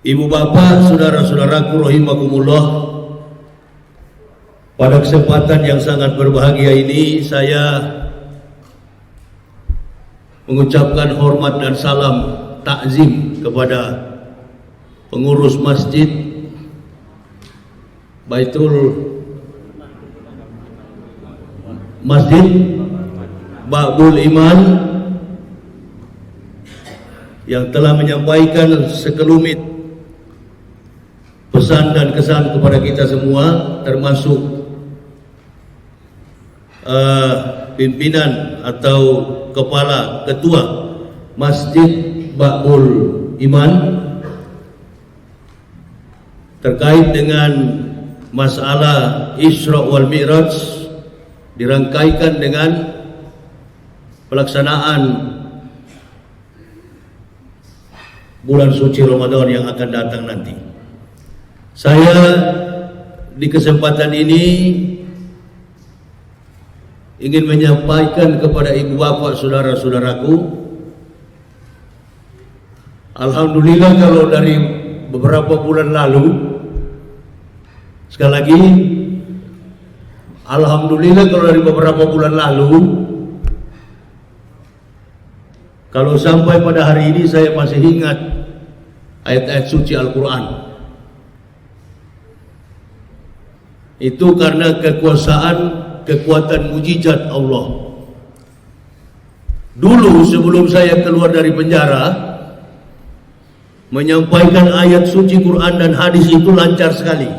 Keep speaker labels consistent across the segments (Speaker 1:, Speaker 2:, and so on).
Speaker 1: Ibu bapak, saudara-saudaraku rahimakumullah, pada kesempatan yang sangat berbahagia ini saya mengucapkan hormat dan salam takzim kepada pengurus masjid Babul Iman yang telah menyampaikan sekelumit pesan dan kesan kepada kita semua, termasuk pimpinan atau kepala ketua Masjid Babul Iman terkait dengan masalah Isra wal Mi'raj, dirangkaikan dengan pelaksanaan bulan suci Ramadan yang akan datang nanti. Saya di kesempatan ini ingin menyampaikan kepada ibu bapak, saudara-saudaraku, alhamdulillah kalau dari beberapa bulan lalu, sekali lagi alhamdulillah kalau dari beberapa bulan lalu, kalau sampai pada hari ini saya masih ingat ayat-ayat suci Al-Quran. Itu karena kekuatan mujizat Allah. Dulu sebelum saya keluar dari penjara, menyampaikan ayat suci Quran dan hadis itu lancar sekali.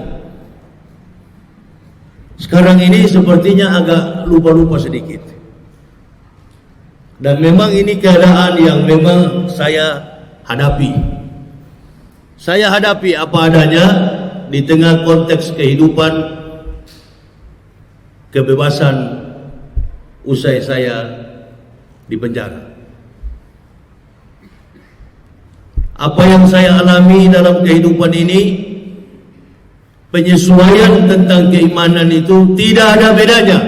Speaker 1: Sekarang ini sepertinya agak lupa-lupa sedikit. Dan memang ini keadaan yang memang saya hadapi. Saya hadapi apa adanya di tengah konteks kehidupan kebebasan usai saya di penjara. Apa yang saya alami dalam kehidupan ini, penyesuaian tentang keimanan itu tidak ada bedanya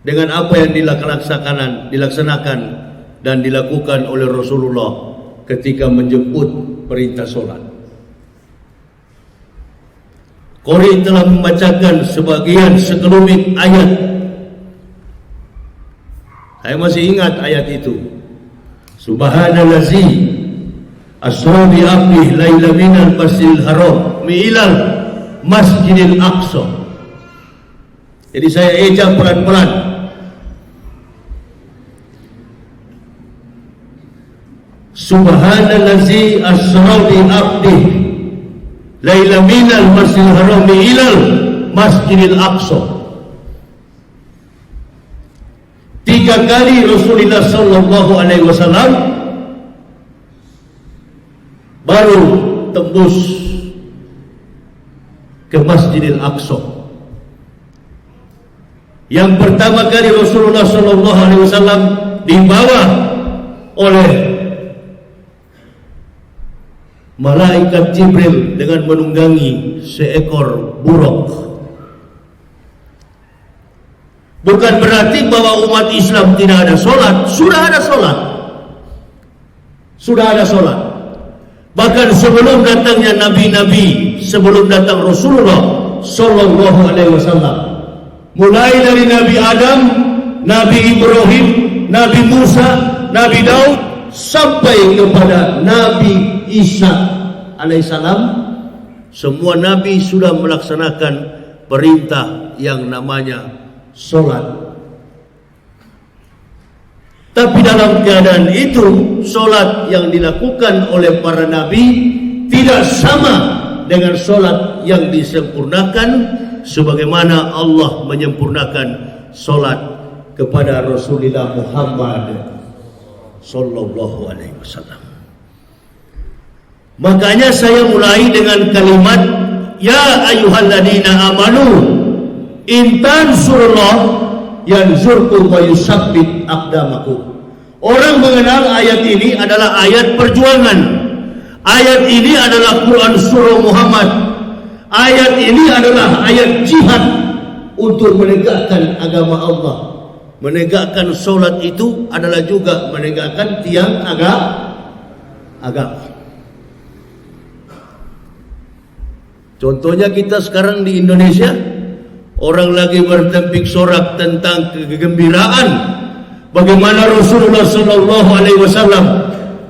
Speaker 1: dengan apa yang dilaksanakan dan dilakukan oleh Rasulullah ketika menjemput perintah sholat. Qori telah membacakan sekelumit ayat. Saya masih ingat ayat itu. Subhanallazi asra bi abdihi laila minal masjidil haram ilal masjidil aqsa. Jadi saya eja pelan-pelan. Subhanallazi asra bi abdihi laila minal masjidil haram ilal masjidil aqsa. 3 kali Rasulullah sallallahu alaihi wasallam baru tembus ke Masjidil Aqsa. Yang pertama kali Rasulullah sallallahu alaihi wasallam dibawa oleh malaikat Jibril dengan menunggangi seekor buruk. Bukan berarti bahwa umat Islam tidak ada solat. Sudah ada solat. Sudah ada solat. Bahkan sebelum datangnya nabi-nabi, sebelum datang Rasulullah sallallahu alaihi wasallam, mulai dari Nabi Adam, Nabi Ibrahim, Nabi Musa, Nabi Daud, sampai kepada Nabi Isa alaihissalam, semua nabi sudah melaksanakan perintah yang namanya solat. Tapi dalam keadaan itu, solat yang dilakukan oleh para nabi tidak sama dengan solat yang disempurnakan sebagaimana Allah menyempurnakan solat kepada Rasulullah Muhammad sallallahu alaihi wasallam. Makanya saya mulai dengan kalimat ya ayyuhalladzina amanu in tansurullah yansurkum wa yusabbit aqdamakum. Orang mengenal ayat ini adalah ayat perjuangan. Ayat ini adalah Quran surah Muhammad. Ayat ini adalah ayat jihad untuk menegakkan agama Allah. Menegakkan solat itu adalah juga menegakkan tiang agama. Contohnya kita sekarang di Indonesia, orang lagi bertempik sorak tentang kegembiraan bagaimana Rasulullah Sallallahu Alaihi Wasallam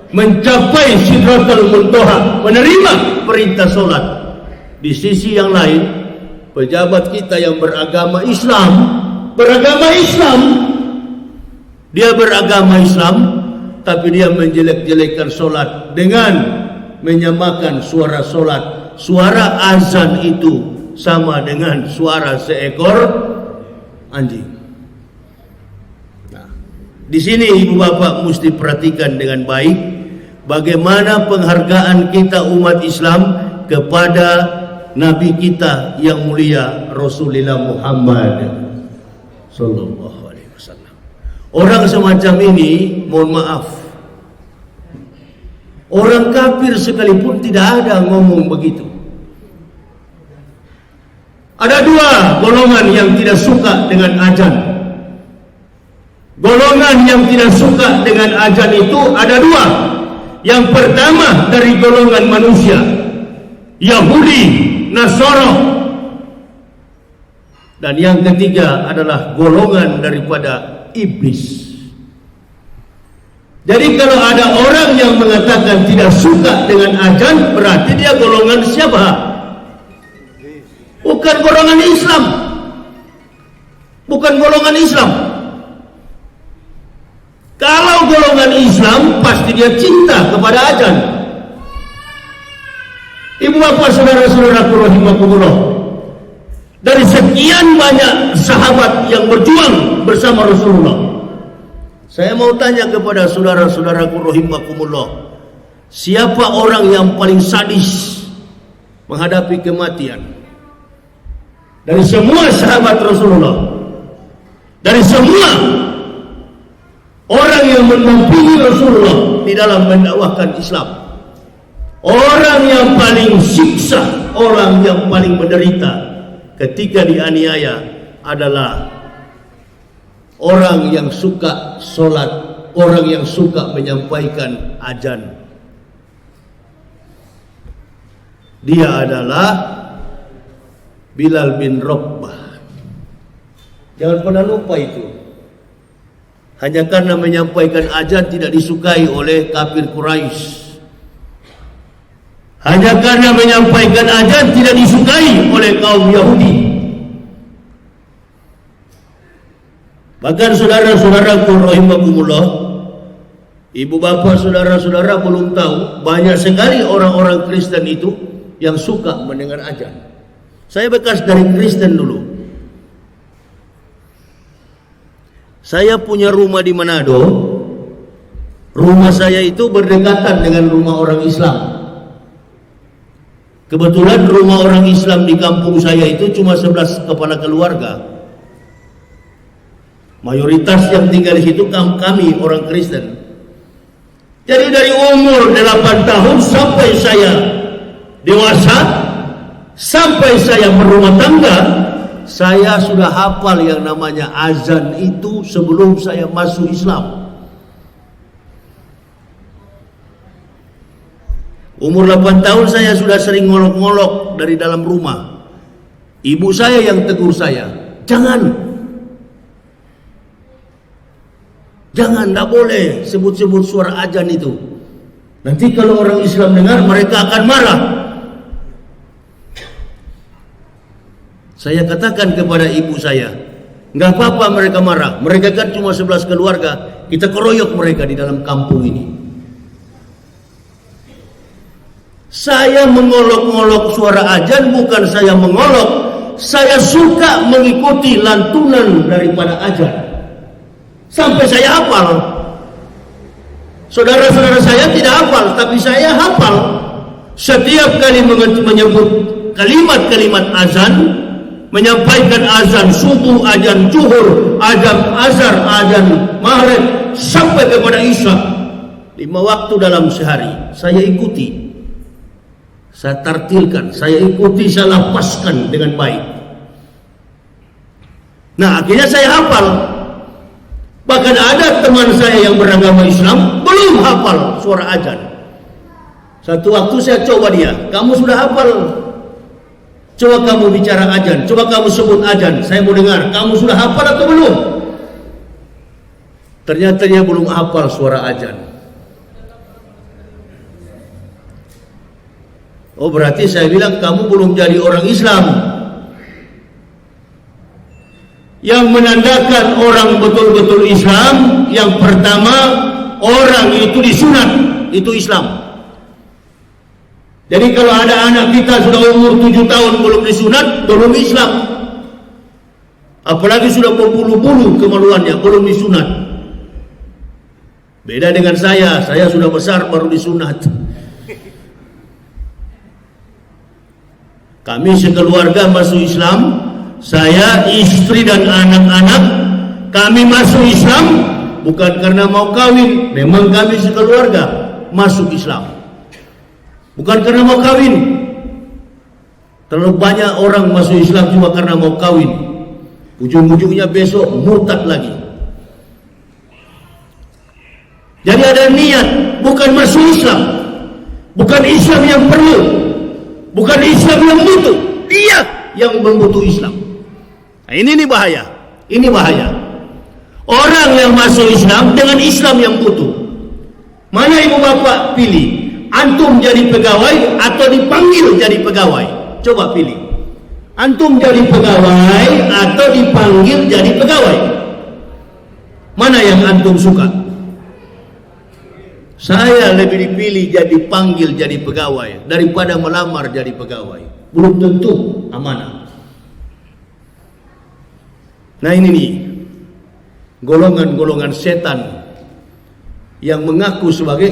Speaker 1: mencapai Sidratul Muntaha, menerima perintah solat. Di sisi yang lain, pejabat kita yang beragama Islam, dia beragama Islam, tapi dia menjelek-jelekkan solat dengan menyamakan suara solat. Suara azan itu sama dengan suara seekor anjing. Nah, di sini ibu bapak mesti perhatikan dengan baik bagaimana penghargaan kita umat Islam kepada Nabi kita yang mulia Rasulullah Muhammad Sallallahu Alaihi Wasallam. Orang semacam ini, mohon maaf, orang kafir sekalipun tidak ada ngomong begitu. Ada dua golongan yang tidak suka dengan azan. Golongan yang tidak suka dengan azan itu ada dua. Yang pertama dari golongan manusia, Yahudi, Nasara. Dan yang ketiga adalah golongan daripada iblis. Jadi kalau ada orang yang mengatakan tidak suka dengan azan, berarti dia golongan siapa? Bukan golongan Islam. Bukan golongan Islam. Kalau golongan Islam, pasti dia cinta kepada azan. Ibu bapak saudara-saudaraku rahimakumullah, dari sekian banyak sahabat yang berjuang bersama Rasulullah, saya mau tanya kepada saudara-saudaraku rahimakumullah, siapa orang yang paling sadis menghadapi kematian? Dari semua sahabat Rasulullah, dari semua orang yang mendampingi Rasulullah di dalam mendakwahkan Islam, orang yang paling siksa, orang yang paling menderita ketika dianiaya adalah orang yang suka sholat, orang yang suka menyampaikan azan. Dia adalah Bilal bin Rabah. Jangan pernah lupa itu. Hanya karena menyampaikan azan tidak disukai oleh kafir Quraisy. Hanya karena menyampaikan azan tidak disukai oleh kaum Yahudi. Bahkan saudara-saudaraku rahimakumullah, ibu bapak saudara-saudara belum tahu, banyak sekali orang-orang Kristen itu yang suka mendengar azan. Saya bekas dari Kristen dulu. Saya punya rumah di Manado. Rumah saya itu berdekatan dengan rumah orang Islam. Kebetulan rumah orang Islam di kampung saya itu cuma 11 kepala keluarga. Mayoritas yang tinggal di situ kami orang Kristen. Jadi dari umur 8 tahun sampai saya dewasa, sampai saya berumah tangga, saya sudah hafal yang namanya azan itu sebelum saya masuk Islam. Umur 8 tahun saya sudah sering ngolok-ngolok dari dalam rumah. Ibu saya yang tegur saya, jangan, tidak boleh sebut-sebut suara azan itu. Nanti kalau orang Islam dengar, mereka akan marah. Saya katakan kepada ibu saya, nggak apa-apa mereka marah. Mereka kan cuma 11 keluarga. Kita keroyok mereka di dalam kampung ini. Saya mengolok-ngolok suara azan, bukan saya mengolok. Saya suka mengikuti lantunan daripada azan. Sampai saya hafal. Saudara-saudara saya tidak hafal, tapi saya hafal. Setiap kali menyebut kalimat-kalimat azan, menyampaikan azan subuh, azan zuhur, azan azhar, azan maghrib sampai kepada isya, 5 waktu dalam sehari saya ikuti, saya tartilkan, saya ikuti, saya lapaskan dengan baik. Nah akhirnya saya hafal. Bahkan ada teman saya yang beragama Islam belum hafal suara azan. Satu waktu saya coba dia, kamu sudah hafal Coba kamu bicara azan, coba kamu sebut azan, saya mau dengar. Kamu sudah hafal atau belum? Ternyata dia belum hafal suara azan. Oh, berarti saya bilang kamu belum jadi orang Islam. Yang menandakan orang betul-betul Islam, yang pertama, orang itu disunat, itu Islam. Jadi kalau ada anak kita sudah umur 7 tahun belum disunat, belum Islam. Apalagi sudah berbulu-bulu kemaluannya, belum disunat. Beda dengan saya sudah besar baru disunat. Kami sekeluarga masuk Islam, saya, istri dan anak-anak, kami masuk Islam bukan karena mau kawin, memang kami sekeluarga masuk Islam. Bukan karena mau kawin. Terlalu banyak orang masuk Islam cuma karena mau kawin. Ujung-ujungnya besok murtad lagi. Jadi ada niat, bukan masuk Islam. Bukan Islam yang perlu. Bukan Islam yang butuh. Dia yang membutuh Islam. Nah, ini bahaya. Ini bahaya. Orang yang masuk Islam dengan Islam yang butuh. Mana ibu bapak pilih? Antum jadi pegawai atau dipanggil jadi pegawai? Coba pilih. Antum jadi pegawai atau dipanggil jadi pegawai? Mana yang antum suka? Saya lebih dipilih jadi panggil jadi pegawai daripada melamar jadi pegawai. Belum tentu amanah. Nah ini nih, golongan-golongan setan yang mengaku sebagai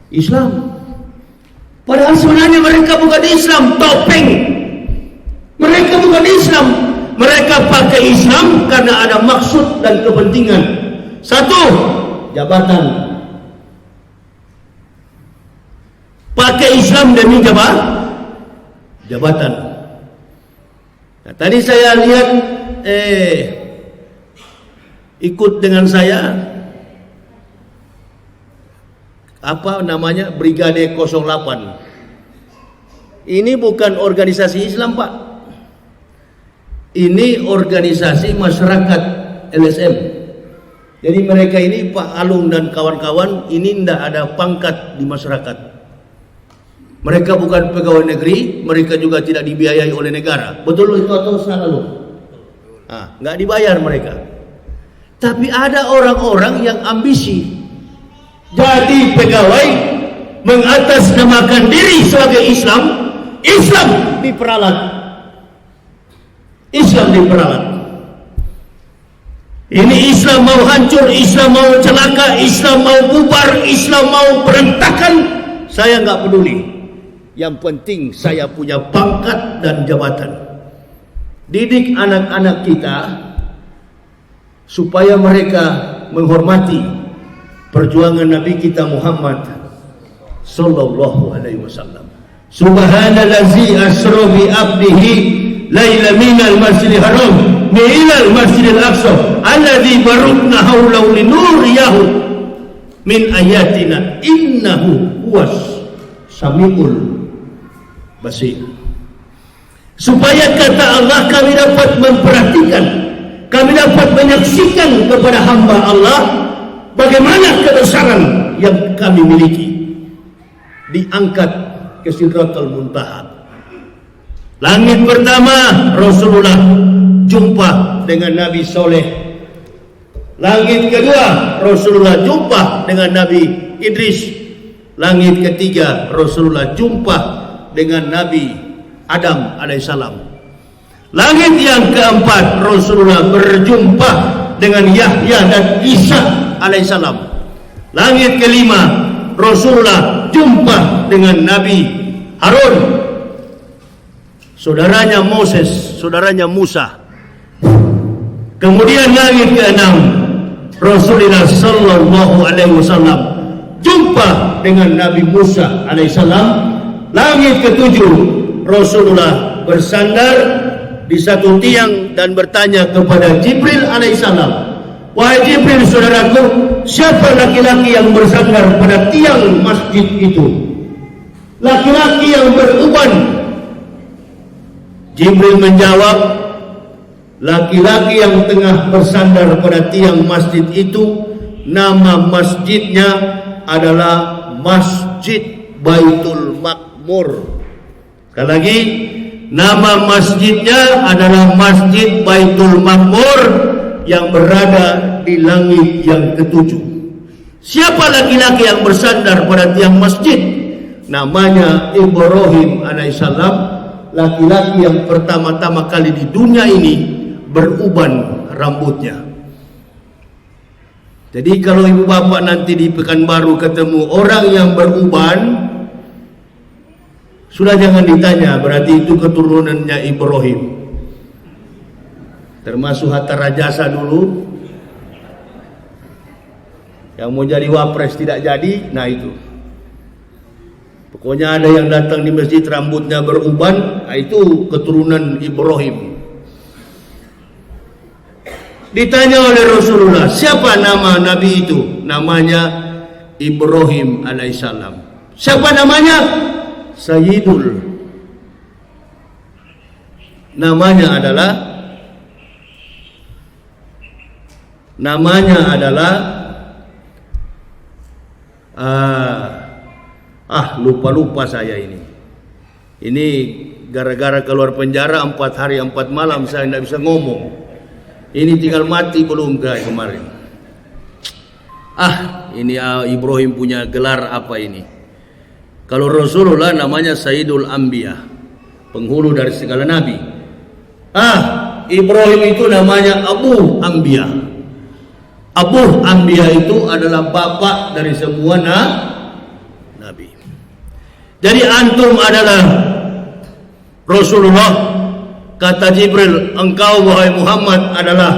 Speaker 1: Islam. Padahal sebenarnya mereka bukan Islam, topeng. Mereka bukan Islam. Mereka pakai Islam karena ada maksud dan kepentingan. Satu, jabatan. Pakai Islam demi jabatan. Nah, tadi saya lihat ikut dengan saya apa namanya, Brigade 08. Ini bukan organisasi Islam, Pak. Ini organisasi masyarakat LSM. Jadi mereka ini Pak Alung dan kawan-kawan ini tidak ada pangkat di masyarakat. Mereka bukan pegawai negeri, mereka juga tidak dibiayai oleh negara. Betul itu atau salah lu? Nah, nggak dibayar mereka. Tapi ada orang-orang yang ambisi jadi pegawai, mengatasnamakan diri sebagai Islam. Islam diperalat. Islam diperalat. Ini Islam mau hancur, Islam mau celaka, Islam mau bubar, Islam mau berantakan. Saya nggak peduli. Yang penting saya punya pangkat dan jabatan. Didik anak-anak kita supaya mereka menghormati perjuangan Nabi kita Muhammad sallallahu alaihi wasallam. Subhanallazi asra bi abdihi laila minal masjidil haram ilal masjidil aqsa alladzi barakna haulahu linuriyahu min ayatina innahu huwas samiul basir. Supaya kata Allah kami dapat memperhatikan, kami dapat menyaksikan kepada hamba Allah bagaimana kebesaran yang kami miliki. Diangkat ke Sidratul Muntaha. Langit pertama Rasulullah jumpa dengan Nabi Soleh. Langit kedua Rasulullah jumpa dengan Nabi Idris. Langit ketiga Rasulullah jumpa dengan Nabi Adam alaihissalam. Langit yang keempat Rasulullah berjumpa dengan Yahya dan Isa alaihissalam. Langit kelima Rasulullah jumpa dengan Nabi Harun, saudaranya Moses, saudaranya Musa. Kemudian langit keenam Rasulullah sallallahu alaihi wasallam jumpa dengan Nabi Musa alaihissalam. Langit ketujuh Rasulullah bersandar di satu tiang dan bertanya kepada Jibril alaihissalam, wahai Jibril saudaraku, siapa laki-laki yang bersandar pada tiang masjid itu? Laki-laki yang beruban Jibril menjawab, laki-laki yang tengah bersandar pada tiang masjid itu, nama masjidnya adalah Masjid Baitul Makmur. Sekali lagi, nama masjidnya adalah Masjid Baitul Makmur yang berada di langit yang ketujuh. Siapa laki-laki yang bersandar pada tiang masjid? Namanya Ibrahim alaihissalam, laki-laki yang pertama-tama kali di dunia ini beruban rambutnya. Jadi kalau ibu bapak nanti di Pekanbaru ketemu orang yang beruban, sudah jangan ditanya, berarti itu keturunannya Ibrahim. Termasuk Hatta Rajasa dulu, yang mau jadi wapres tidak jadi, nah itu. Pokoknya ada yang datang di masjid rambutnya beruban, nah itu keturunan Ibrahim. Ditanya oleh Rasulullah, siapa nama Nabi itu? Namanya Ibrahim alaihissalam. Siapa namanya? Sayyidul. Namanya adalah lupa saya ini. Ini gara-gara keluar penjara 4 hari 4 malam saya tidak bisa ngomong. Ini tinggal mati belum kemarin. Ini Ibrahim punya gelar apa ini? Kalau Rasulullah namanya Sayyidul Anbiya, penghulu dari segala nabi. Ibrahim itu namanya Abu Anbiya. Abu Anbiya itu adalah bapak dari semua nabi. Jadi antum adalah Rasulullah. Kata Jibril, engkau wahai Muhammad adalah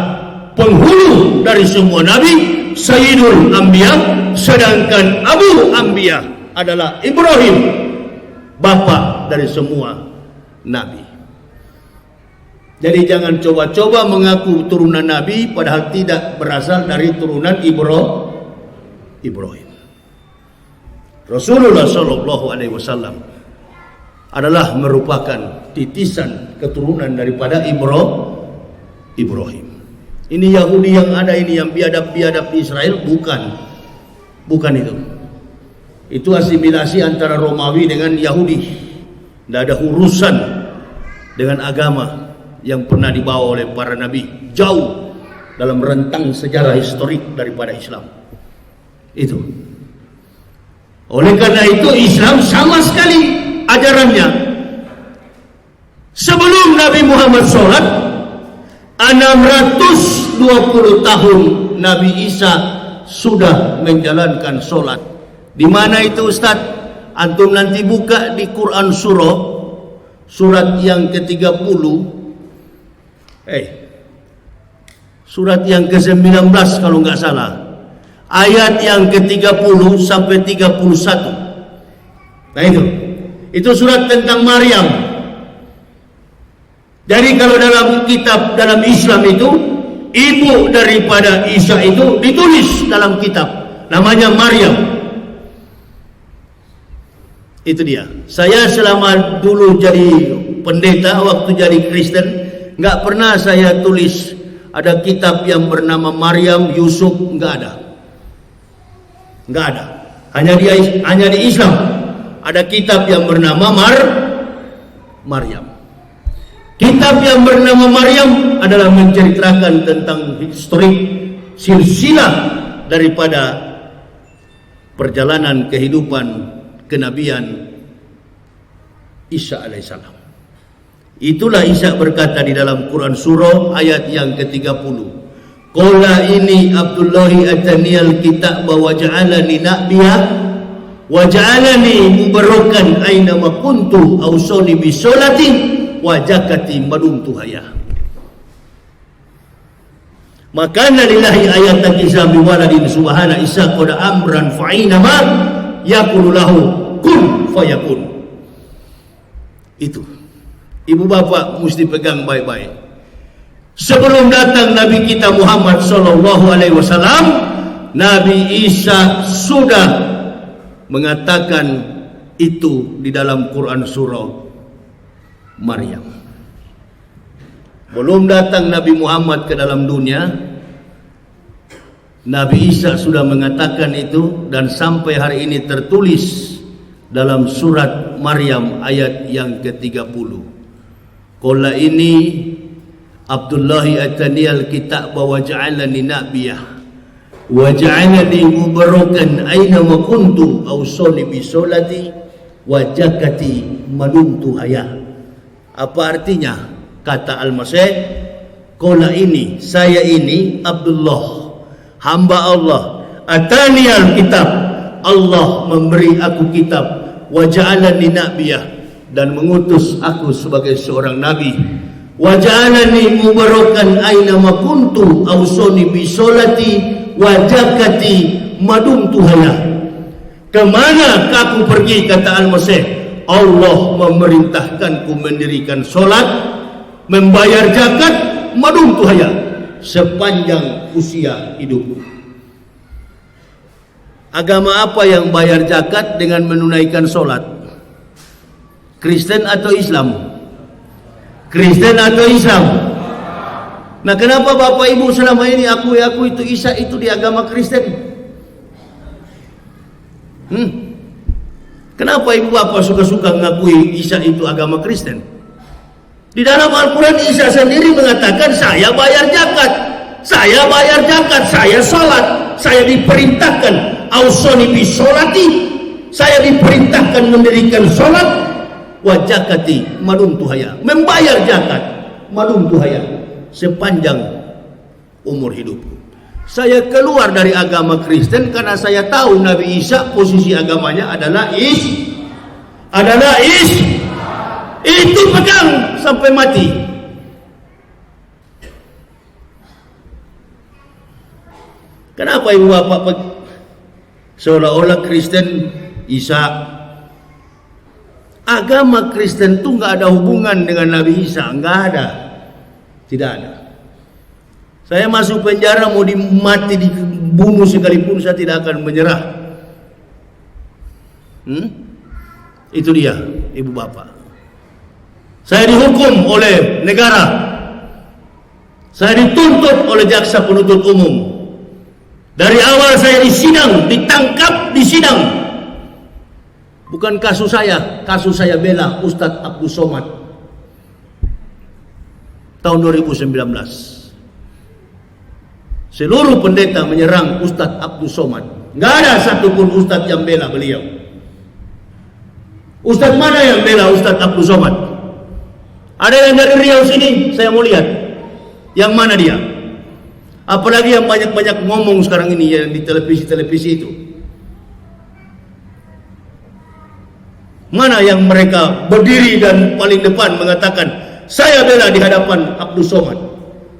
Speaker 1: penghulu dari semua nabi, Sayyidul Anbiya, sedangkan Abu Anbiya adalah Ibrahim, bapak dari semua nabi. Jadi jangan coba-coba mengaku turunan nabi padahal tidak berasal dari turunan Ibrahim. Rasulullah sallallahu alaihi wasallam adalah merupakan titisan keturunan daripada Ibrahim. Ini Yahudi yang ada ini, yang biadab-biadab di Israel, bukan itu. Itu asimilasi antara Romawi dengan Yahudi. Tidak ada urusan dengan agama yang pernah dibawa oleh para nabi, jauh dalam rentang sejarah historik daripada Islam. Itu. Oleh karena itu Islam sama sekali ajarannya sebelum Nabi Muhammad sholat 620 tahun Nabi Isa sudah menjalankan sholat. Di mana itu Ustaz? Antum nanti buka di Quran surat yang ke-30, surat yang ke-19 kalau nggak salah, ayat yang ke-30 sampai 31. Nah itu surat tentang Maryam. Jadi kalau dalam kitab, dalam Islam itu, ibu daripada Isa itu ditulis dalam kitab, namanya Maryam. Itu dia. Saya selama dulu jadi pendeta, waktu jadi Kristen, nggak pernah saya tulis ada kitab yang bernama Maryam, Yusuf, nggak ada. Hanya di Islam ada kitab yang bernama Maryam. Kitab yang bernama Maryam adalah menceritakan tentang historik silsilah daripada perjalanan kehidupan kenabian Isa alaihissalam. Itulah Isa berkata di dalam Quran surah ayat yang ke-30. Qala ini Abdullahi ataniyal kitab wa ja'alani nabiyya wa ja'alani mubarakan aina ma kuntu awsani bi sholati wa zakati madumtu haya. Maka lillahi ayatan Isa bi waladin subhana Isa qad amran fa'ina ma yaqulu lahu kun fayakun. Itu ibu bapak mesti pegang baik-baik. Sebelum datang Nabi kita Muhammad sallallahu alaihi wasallam, Nabi Isa sudah mengatakan itu di dalam Quran surah Maryam. Belum datang Nabi Muhammad ke dalam dunia, Nabi Isa sudah mengatakan itu, dan sampai hari ini tertulis dalam surat Maryam ayat yang ke-30. Qala ini Abdullahi atani al-kitab wa ja'alani nabiyah wa ja'alani mubarakan aina ma kuntu awsani bi sholati wa zakati madumtu haya. Apa artinya? Kata Al-Masih, qala ini, saya ini Abdullah, hamba Allah, atani al-kitab, Allah memberi aku kitab, wa ja'alani nabiyah, dan mengutus aku sebagai seorang nabi, wa ja'alani mubarakan aina ma kuntu awsani bi sholati wa zakati madumtu haya. Kemana aku pergi, kata Al-Masih, Allah memerintahkanku mendirikan solat, membayar zakat, madumtu haya, sepanjang usia hidupku. Agama apa yang bayar zakat dengan menunaikan solat? Kristen atau Islam? Kristen atau Islam? Nah, kenapa Bapak Ibu selama ini aku itu Isa itu di agama Kristen? Kenapa Ibu Bapak suka-suka mengakui Isa itu agama Kristen? Di dalam Al-Quran Isa sendiri mengatakan, saya bayar zakat, saya salat, saya diperintahkan ausoni bi sholati, saya diperintahkan mendirikan salat, wa zakati madumtu haya, membayar zakat, madumtu haya, sepanjang umur hidupku. Saya keluar dari agama Kristen karena saya tahu Nabi Isa posisi agamanya adalah itu pegang sampai mati. Kenapa Ibu Bapak seolah-olah Kristen Isa? Agama Kristen itu nggak ada hubungan dengan Nabi Isa, nggak ada, tidak ada. Saya masuk penjara mau mati dibunuh sekalipun saya tidak akan menyerah. Itu dia Ibu Bapak. Saya dihukum oleh negara, saya dituntut oleh jaksa penuntut umum. Dari awal saya disidang, ditangkap, disidang. Bukan kasus saya bela Ustadz Abdul Somad tahun 2019. Seluruh pendeta menyerang Ustadz Abdul Somad, nggak ada satupun Ustadz yang bela beliau. Ustadz mana yang bela Ustadz Abdul Somad? Ada yang dari Riau sini, saya mau lihat. Yang mana dia? Apalagi yang banyak-banyak ngomong sekarang ini yang di televisi-televisi itu. Mana yang mereka berdiri dan paling depan mengatakan, saya bela di hadapan Abdul Somad?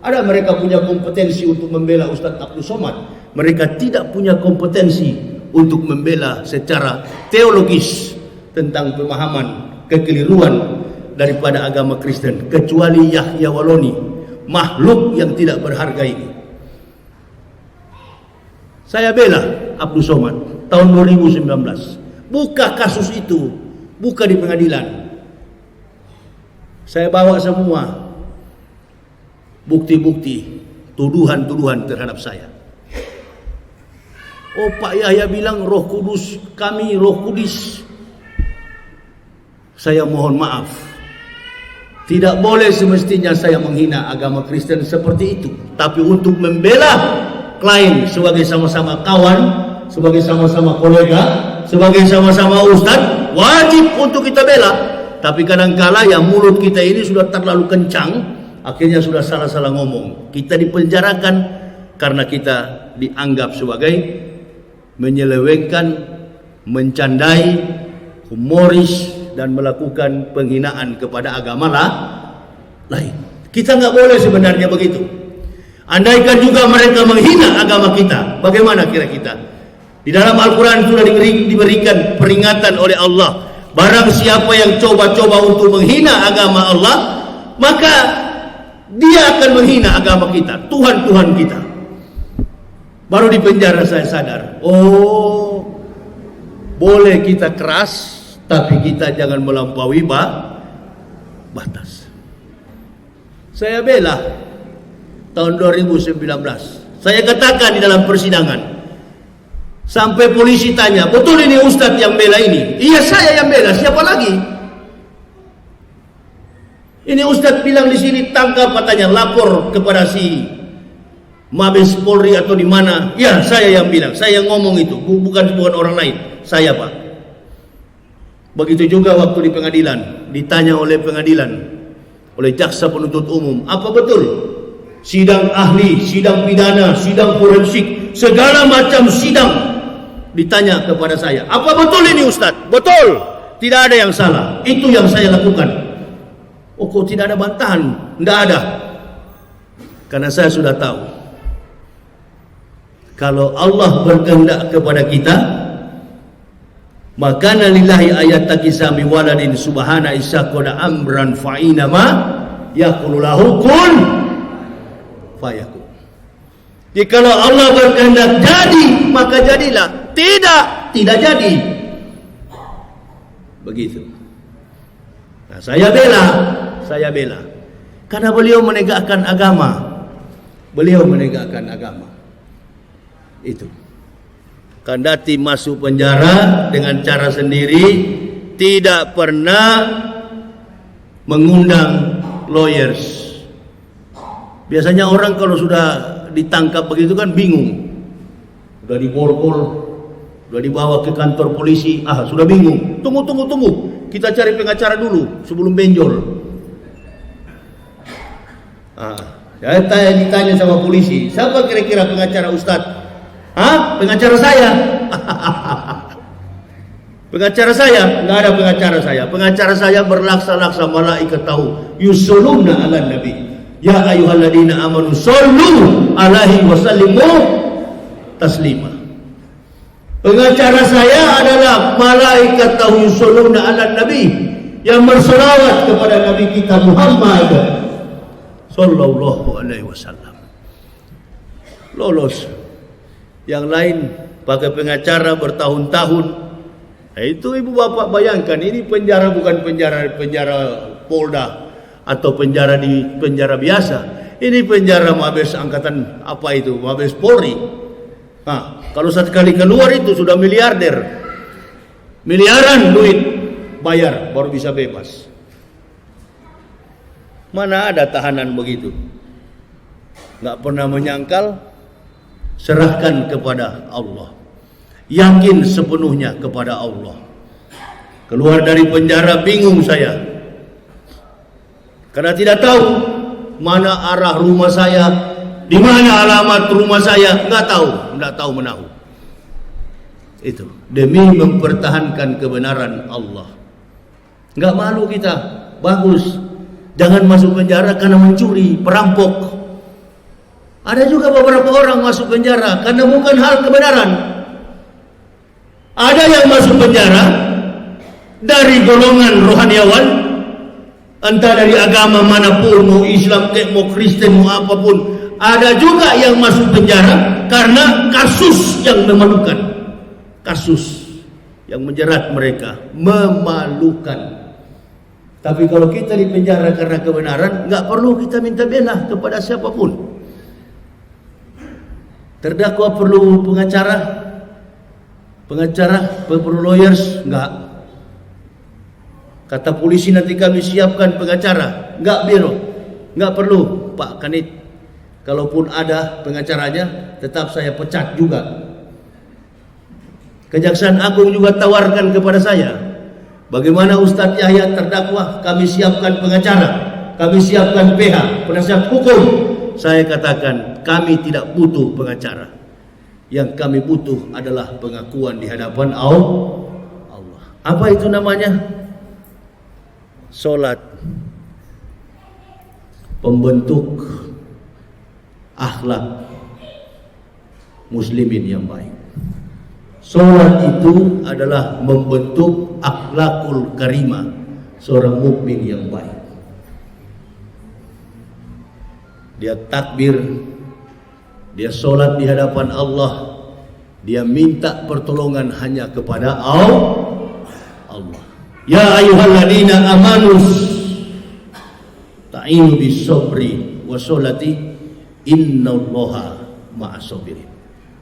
Speaker 1: Ada mereka punya kompetensi untuk membela Ustadz Abdul Somad? Mereka tidak punya kompetensi untuk membela secara teologis tentang pemahaman kekeliruan daripada agama Kristen, kecuali Yahya Waloni, makhluk yang tidak berharga ini. Saya bela Abdul Somad tahun 2019. Buka kasus itu, buka di pengadilan. Saya bawa semua bukti-bukti, tuduhan-tuduhan terhadap saya. Oh, Pak Yahya bilang Roh Kudus, kami Roh Kudus. Saya mohon maaf. Tidak boleh semestinya saya menghina agama Kristen seperti itu. Tapi untuk membela klien sebagai sama-sama kawan, sebagai sama-sama kolega, sebagai sama-sama ustadz, wajib untuk kita bela. Tapi kadangkala yang mulut kita ini sudah terlalu kencang, akhirnya sudah salah-salah ngomong. Kita dipenjarakan karena kita dianggap sebagai menyelewengkan, mencandai, humoris, dan melakukan penghinaan kepada agama lain. Kita nggak boleh sebenarnya begitu. Andaikan juga mereka menghina agama kita, bagaimana kira kita? Di dalam Al-Quran sudah diberikan peringatan oleh Allah. Barang siapa yang coba-coba untuk menghina agama Allah, maka dia akan menghina agama kita, Tuhan-Tuhan kita. Baru di penjara saya sadar, oh, boleh kita keras, tapi kita jangan melampaui batas. Saya bela tahun 2019. Saya katakan di dalam persidangan. Sampai polisi tanya, betul ini Ustadz yang bela ini? Iya, saya yang bela, siapa lagi? Ini Ustadz bilang di sini tangkap, katanya lapor kepada si Mabes Polri atau di mana? Ya, saya yang bilang, saya yang ngomong itu, bukan orang lain, saya Pak. Begitu juga waktu di pengadilan, ditanya oleh pengadilan, oleh jaksa penuntut umum, apa betul? Sidang ahli, sidang pidana, sidang forensik, segala macam sidang ditanya kepada saya, apa betul ini Ustadz? Betul, tidak ada yang salah, itu yang saya lakukan. Oh, kok tidak ada bantahan? Tidak ada, karena saya sudah tahu kalau Allah berkehendak kepada kita, maka lillahi ayat takisami waladin subhana isaqoda amran fa'inama yakululahu kun fayakun. Jikalau Allah berkehendak jadi, maka jadilah. Tidak jadi. Begitu. Nah, saya bela. Karena beliau menegakkan agama. Itu. Kandati masuk penjara dengan cara sendiri, tidak pernah mengundang lawyers. Biasanya orang kalau sudah ditangkap begitu kan bingung. Sudah diborgol, sudah dibawa ke kantor polisi, sudah bingung. Tunggu. Kita cari pengacara dulu sebelum benjol. Saya ditanya sama polisi, siapa kira-kira pengacara Ustadz? Pengacara saya. Pengacara saya? Nggak ada pengacara saya. Pengacara saya berlaksa-laksa, malaikat tahu. Yusoluna ala nabi. Ya ayyuhalladzina amanu sallu alaihi wasallimu taslima. Pengacara saya adalah malaikat tahu yusoluna ala nabi, yang berselawat kepada Nabi kita Muhammad sallallahu alaihi wasallam. Lolos. Yang lain pakai pengacara bertahun-tahun. Itu ibu bapak bayangkan, ini penjara bukan penjara Polda atau penjara biasa. Ini penjara Mabes angkatan apa itu? Mabes Polri. Kalau satu kali keluar itu sudah miliarder. Miliaran duit bayar baru bisa bebas. Mana ada tahanan begitu? Nggak pernah menyangkal. Serahkan kepada Allah, yakin sepenuhnya kepada Allah. Keluar dari penjara bingung saya, karena tidak tahu mana arah rumah saya, di mana alamat rumah saya, tidak tahu menahu. Itu demi mempertahankan kebenaran Allah. Nggak malu kita, bagus. Jangan masuk penjara karena mencuri, perampok. Ada juga beberapa orang masuk penjara karena bukan hal kebenaran. Ada yang masuk penjara dari golongan rohaniawan, entah dari agama manapun, mau Islam, mau Kristen, mau apapun. Ada juga yang masuk penjara karena kasus yang memalukan, kasus yang menjerat mereka, memalukan. Tapi kalau kita di penjara karena kebenaran, nggak perlu kita minta bela kepada siapapun. Terdakwa perlu pengacara, perlu lawyers? Enggak. Kata polisi nanti kami siapkan pengacara. Enggak, biro. Enggak perlu, Pak Kanit. Kalaupun ada pengacaranya, tetap saya pecat juga. Kejaksaan Agung juga tawarkan kepada saya, bagaimana Ustadz Yahya terdakwa, kami siapkan pengacara, kami siapkan PH, penasihat hukum. Saya katakan, kami tidak butuh pengacara. Yang kami butuh adalah pengakuan di hadapan Allah. Apa itu namanya? Salat. Pembentuk akhlak muslimin yang baik. Salat itu adalah membentuk akhlakul karimah seorang mukmin yang baik. Dia takbir, dia sholat di hadapan Allah, dia minta pertolongan hanya kepada Allah. Ya ayyuhalladzina amanus, Ista'inu bis sabri washolati innallaha ma'as sabirin.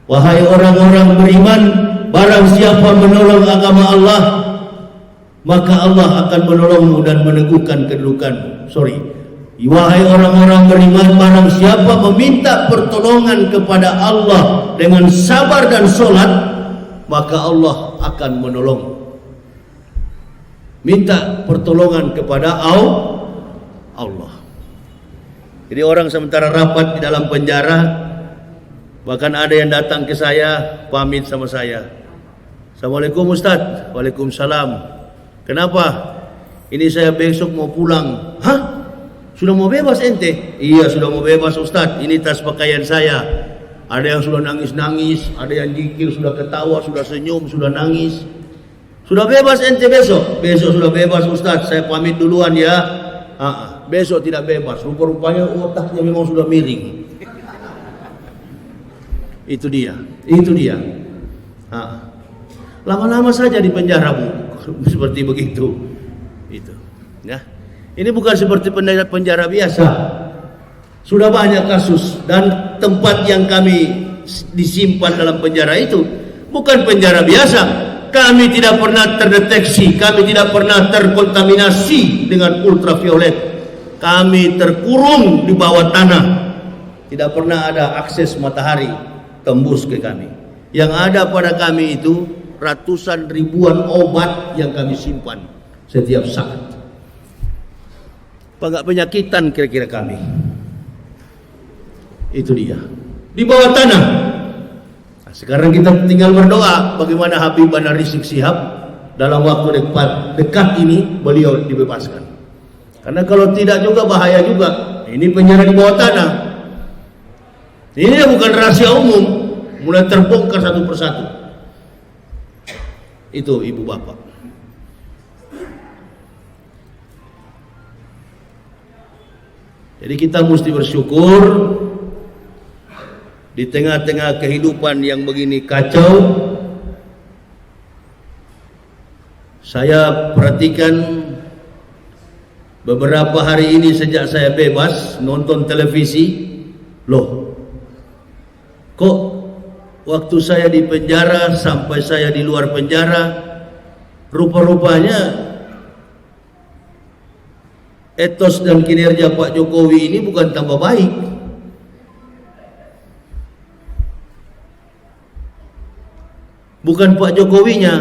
Speaker 1: Wahai orang-orang beriman, barang siapa menolong agama Allah, maka Allah akan menolongmu dan meneguhkan kedudukanmu. Wahai orang-orang beriman, barang siapa meminta pertolongan kepada Allah dengan sabar dan sholat, maka Allah akan menolong. Minta pertolongan kepada Allah. Jadi orang sementara rapat di dalam penjara, bahkan ada yang datang ke saya, pamit sama saya. Assalamualaikum Ustaz. Waalaikumsalam. Kenapa? Ini saya besok mau pulang. Hah? Sudah mau bebas ente? Iya, sudah mau bebas Ustaz. Ini tas pakaian saya. Ada yang sudah nangis-nangis, ada yang jikir, sudah ketawa, sudah senyum, sudah nangis. Sudah bebas ente besok? Besok sudah bebas Ustaz. Saya pamit duluan ya. Besok tidak bebas. Rupa-rupanya otaknya memang sudah miring. Itu dia. Lama-lama saja di penjara, Bu. Seperti begitu. Itu. Ya. Ini bukan seperti penjara biasa. Sudah banyak kasus, dan tempat yang kami disimpan dalam penjara itu bukan penjara biasa. Kami tidak pernah terdeteksi, kami tidak pernah terkontaminasi dengan ultraviolet. Kami terkurung di bawah tanah. Tidak pernah ada akses matahari tembus ke kami. Yang ada pada kami itu ratusan ribuan obat yang kami simpan setiap saat. Enggak penyakitan kira-kira kami. Itu dia. Di bawah tanah. Nah, sekarang kita tinggal berdoa bagaimana Habibana Rizik Syihab dalam waktu dekat ini beliau dibebaskan. Karena kalau tidak juga bahaya juga. Ini penjara di bawah tanah. Ini bukan rahasia umum, mulai terbongkar satu persatu. Itu ibu bapak. Jadi kita mesti bersyukur di tengah-tengah kehidupan yang begini kacau. Saya perhatikan beberapa hari ini sejak saya bebas nonton televisi, loh, kok waktu saya di penjara sampai saya di luar penjara, rupa-rupanya etos dan kinerja Pak Jokowi ini bukan tambah baik. Bukan Pak Jokowinya,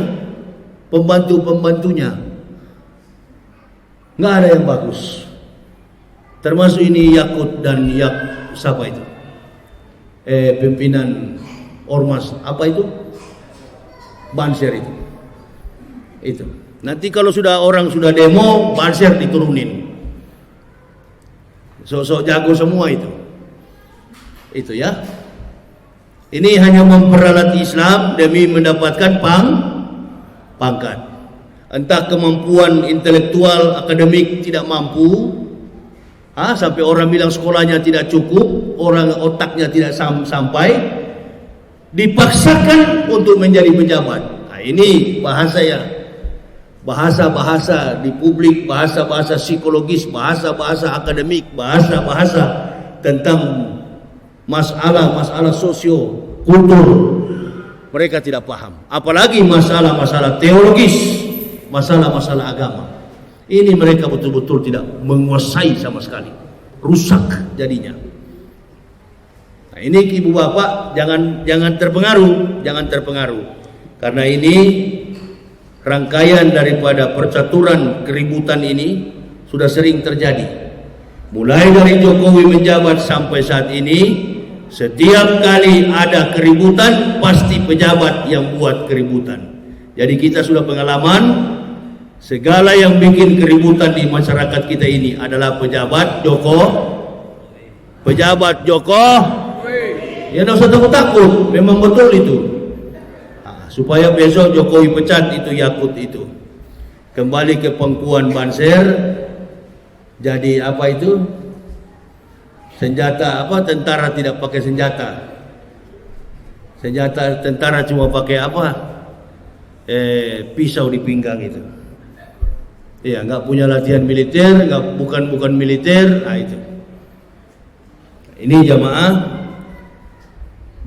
Speaker 1: pembantu-pembantunya nggak ada yang bagus. Termasuk ini Yakut dan siapa itu? Pimpinan Ormas apa itu? Banser itu. Itu. Nanti kalau orang sudah demo, Banser diturunin. Sok-sok jago semua itu. Itu ya. Ini hanya memperalat Islam demi mendapatkan pangkat. Entah kemampuan intelektual, akademik tidak mampu, sampai orang bilang sekolahnya tidak cukup, orang otaknya tidak sampai, dipaksakan untuk menjadi pejabat. Nah, ini bahasa-bahasa di publik, bahasa-bahasa psikologis, bahasa-bahasa akademik, bahasa-bahasa tentang masalah-masalah sosio kultur. Mereka tidak paham. Apalagi masalah-masalah teologis, masalah-masalah agama. Ini mereka betul-betul tidak menguasai sama sekali. Rusak jadinya. Nah, ini ibu bapak jangan terpengaruh, Karena ini rangkaian daripada percaturan keributan ini sudah sering terjadi. Mulai dari Jokowi menjabat sampai saat ini, setiap kali ada keributan pasti pejabat yang buat keributan. Jadi kita sudah pengalaman, segala yang bikin keributan di masyarakat kita ini adalah pejabat Jokowi. Ya tidak usah takut, memang betul itu. Supaya besok Jokowi pecat itu Yakut itu, kembali ke pangkuan Banser, jadi apa itu? Senjata apa? Tentara tidak pakai senjata. Tentara cuma pakai apa? Pisau di pinggang itu. Ya, nggak punya latihan militer, bukan militer. Nah, itu. Ini jamaah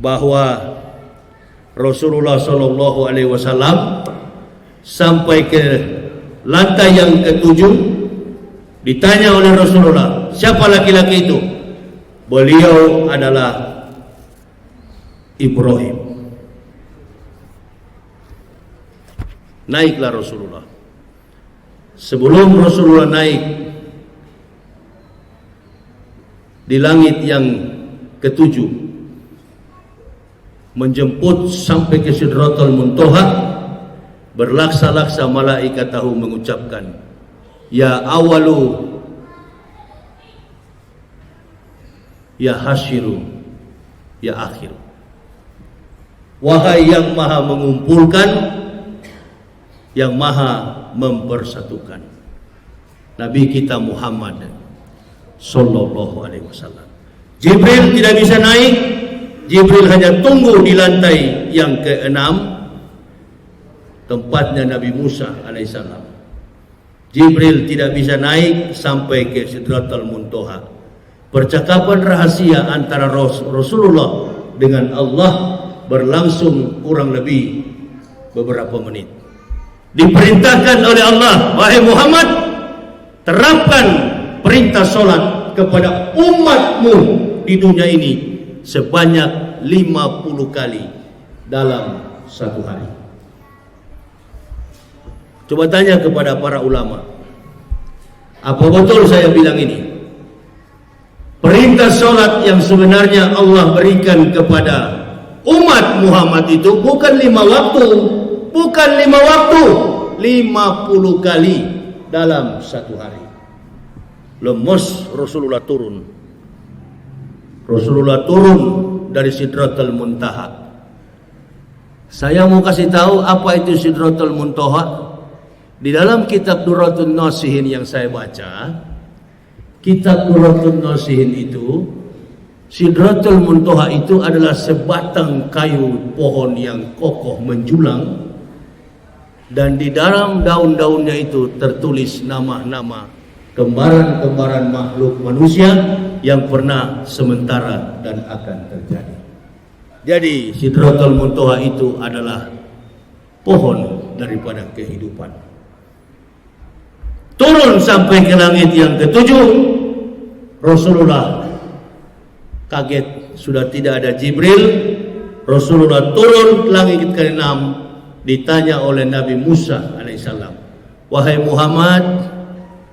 Speaker 1: bahwa Rasulullah Shallallahu Alaihi Wasallam sampai ke lantai yang ketujuh, ditanya oleh Rasulullah, siapa laki-laki itu? Beliau adalah Ibrahim. Naiklah Rasulullah. Sebelum Rasulullah naik di langit yang ketujuh, menjemput sampai ke Sidratul Muntaha, berlaksa-laksa malaikat tahu mengucapkan, ya awalu, ya hasiru, ya akhir. Wahai yang maha mengumpulkan, yang maha mempersatukan, Nabi kita Muhammad Sallallahu Alaihi Wasallam. Jibril tidak bisa naik. Jibril hanya tunggu di lantai yang ke-6, tempatnya Nabi Musa alaihissalam. Jibril tidak bisa naik sampai ke Sidratul Muntaha. Percakapan rahasia antara Rasulullah dengan Allah berlangsung kurang lebih beberapa menit. Diperintahkan oleh Allah, wahai Muhammad, terapkan perintah solat kepada umatmu di dunia ini sebanyak 50 kali dalam satu hari. Coba tanya kepada para ulama, apa betul saya bilang ini? Perintah solat yang sebenarnya Allah berikan kepada umat Muhammad itu bukan 5 waktu, bukan 5 waktu, 50 kali dalam satu hari. Lemes Rasulullah turun. Rasulullah turun dari Sidratul Muntaha. Saya mau kasih tahu apa itu Sidratul Muntaha. Di dalam kitab Durratun Nasihin yang saya baca, kitab Durratun Nasihin itu, Sidratul Muntaha itu adalah sebatang kayu pohon yang kokoh menjulang, dan di dalam daun-daunnya itu tertulis nama-nama kembaran-kembaran makhluk manusia yang pernah, sementara, dan akan terjadi. Jadi Sidratul Muntaha itu adalah pohon daripada kehidupan. Turun sampai ke langit yang ketujuh, Rasulullah kaget, sudah tidak ada Jibril. Rasulullah turun ke langit ke-6, ditanya oleh Nabi Musa alaihissalam, wahai Muhammad,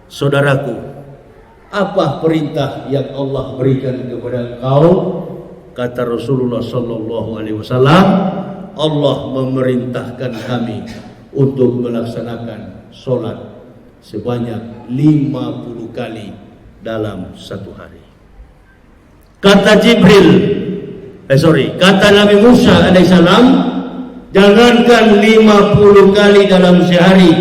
Speaker 1: saudaraku, apa perintah yang Allah berikan kepada engkau? Kata Rasulullah Sallallahu Alaihi Wasallam, Allah memerintahkan kami untuk melaksanakan solat sebanyak 50 kali dalam satu hari. Kata kata Nabi Musa alaihissalam, jangankan 50 kali dalam sehari,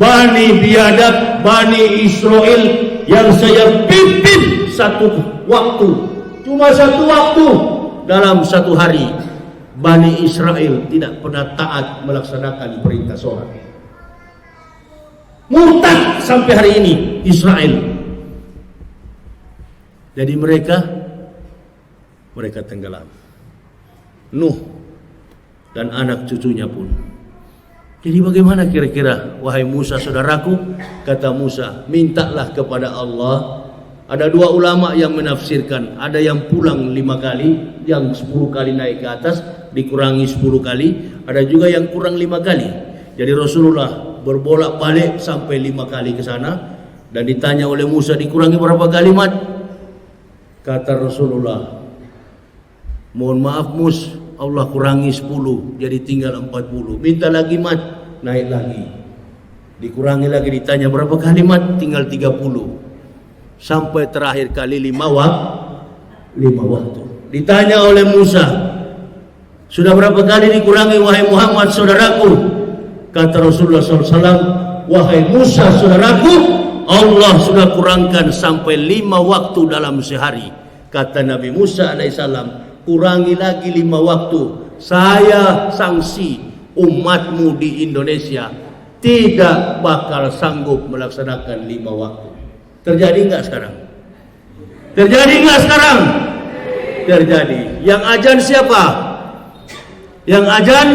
Speaker 1: Bani Biadab, Bani Israel yang saya pimpin satu waktu, cuma satu waktu dalam satu hari, Bani Israel tidak pernah taat melaksanakan perintah sholat. Murtad sampai hari ini Israel. Jadi mereka tenggelam. Nuh dan anak cucunya pun. Jadi bagaimana kira-kira, wahai Musa saudaraku? Kata Musa, mintalah kepada Allah. Ada 2 ulama yang menafsirkan, ada yang pulang 5 kali, yang 10 kali naik ke atas, dikurangi 10 kali, ada juga yang kurang 5 kali. Jadi Rasulullah berbolak-balik sampai 5 kali ke sana, dan ditanya oleh Musa, dikurangi berapa kalimat? Kata Rasulullah, mohon maaf Mus, Allah kurangi 10, jadi tinggal 40. Minta lagi mat, naik lagi. Dikurangi lagi, ditanya berapa kalimat? Tinggal 30. Sampai terakhir kali 5 waktu. Ditanya oleh Musa, sudah berapa kali dikurangi wahai Muhammad saudaraku? Kata Rasulullah SAW, wahai Musa saudaraku, Allah sudah kurangkan sampai 5 waktu dalam sehari. Kata Nabi Musa alaihissalam, kurangi lagi 5 waktu, saya sanksi umatmu di Indonesia tidak bakal sanggup melaksanakan 5 waktu. Terjadi nggak sekarang? Terjadi nggak sekarang? Terjadi. Yang azan siapa? Yang azan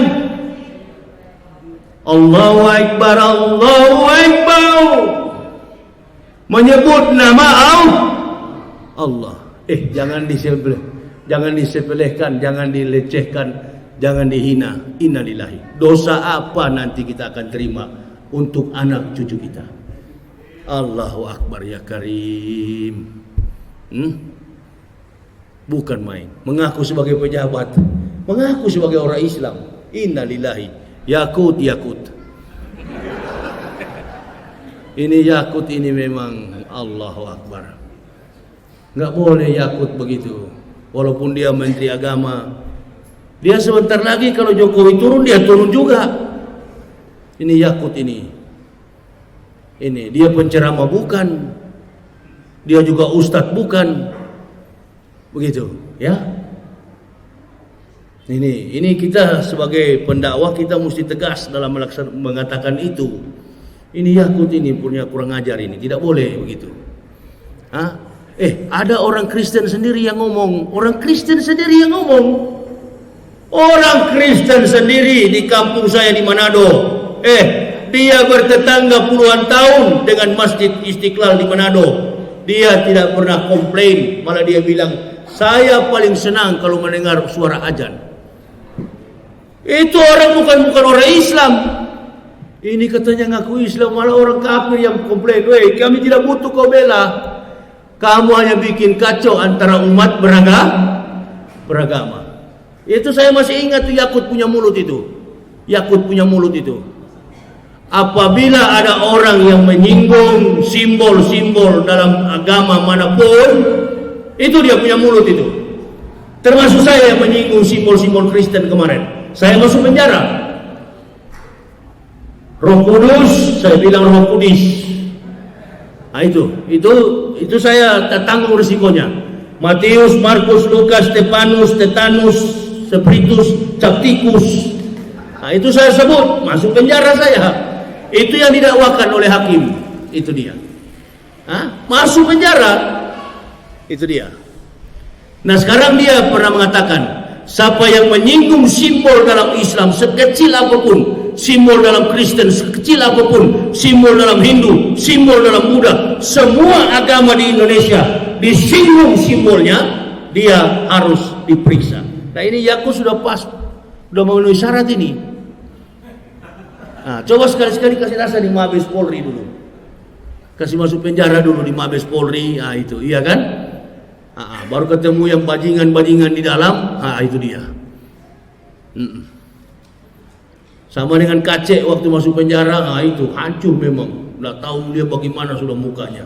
Speaker 1: Allahu Akbar, Allahu Akbar, menyebut nama Allah. Jangan disepelekan, jangan dilecehkan, jangan dihina. Innalillahi. Dosa apa nanti kita akan terima untuk anak cucu kita? Allahu Akbar ya Karim. Bukan main. Mengaku sebagai pejabat, mengaku sebagai orang Islam. Innalillahi. Yakut. Ini Yakut ini memang Allahu Akbar. Nggak boleh Yakut begitu. Walaupun dia menteri agama, dia sebentar lagi kalau Jokowi turun, dia turun juga. Ini Yakut ini. Ini dia penceramah bukan. Dia juga ustadz bukan. Begitu, ya. Ini kita sebagai pendakwah kita mesti tegas dalam mengatakan itu. Ini Yakut ini punya kurang ajar ini, tidak boleh begitu. Ada orang Kristen sendiri yang ngomong, orang Kristen sendiri di kampung saya di Manado. Dia bertetangga puluhan tahun dengan Masjid Istiqlal di Manado. Dia tidak pernah komplain, malah dia bilang, saya paling senang kalau mendengar suara azan. Itu orang bukan orang Islam. Ini katanya ngaku Islam, malah orang kafir yang komplain. Kami tidak butuh kau bela. Kamu hanya bikin kacau antara umat beragama. Itu saya masih ingat tuh Yakut punya mulut itu. Apabila ada orang yang menyinggung simbol-simbol dalam agama manapun, itu dia punya mulut itu. Termasuk saya yang menyinggung simbol-simbol Kristen kemarin. Saya masuk penjara. Roh Kudus, saya bilang Roh Kudus. Itu saya tanggung risikonya. Matius, Markus, Lukas, Stefanus, Tetanus, Spiritus, Capticus. Itu saya sebut, masuk penjara saya. Itu yang didakwakan oleh hakim. Itu dia. Masuk penjara. Itu dia. Nah sekarang dia pernah mengatakan, siapa yang menyinggung simbol dalam Islam sekecil apapun, simbol dalam Kristen sekecil apapun, simbol dalam Hindu, simbol dalam Buddha, semua agama di Indonesia disinggung simbolnya, dia harus diperiksa. Nah ini Yakut sudah pas, sudah memenuhi syarat ini. Coba sekali-sekali kasih rasa di Mabes Polri dulu, kasih masuk penjara dulu di Mabes Polri, itu iya kan? Baru ketemu yang bajingan-bajingan di dalam, itu dia. Sama dengan Kacek waktu masuk penjara, itu hancur memang. Nggak tahu dia bagaimana sudah mukanya.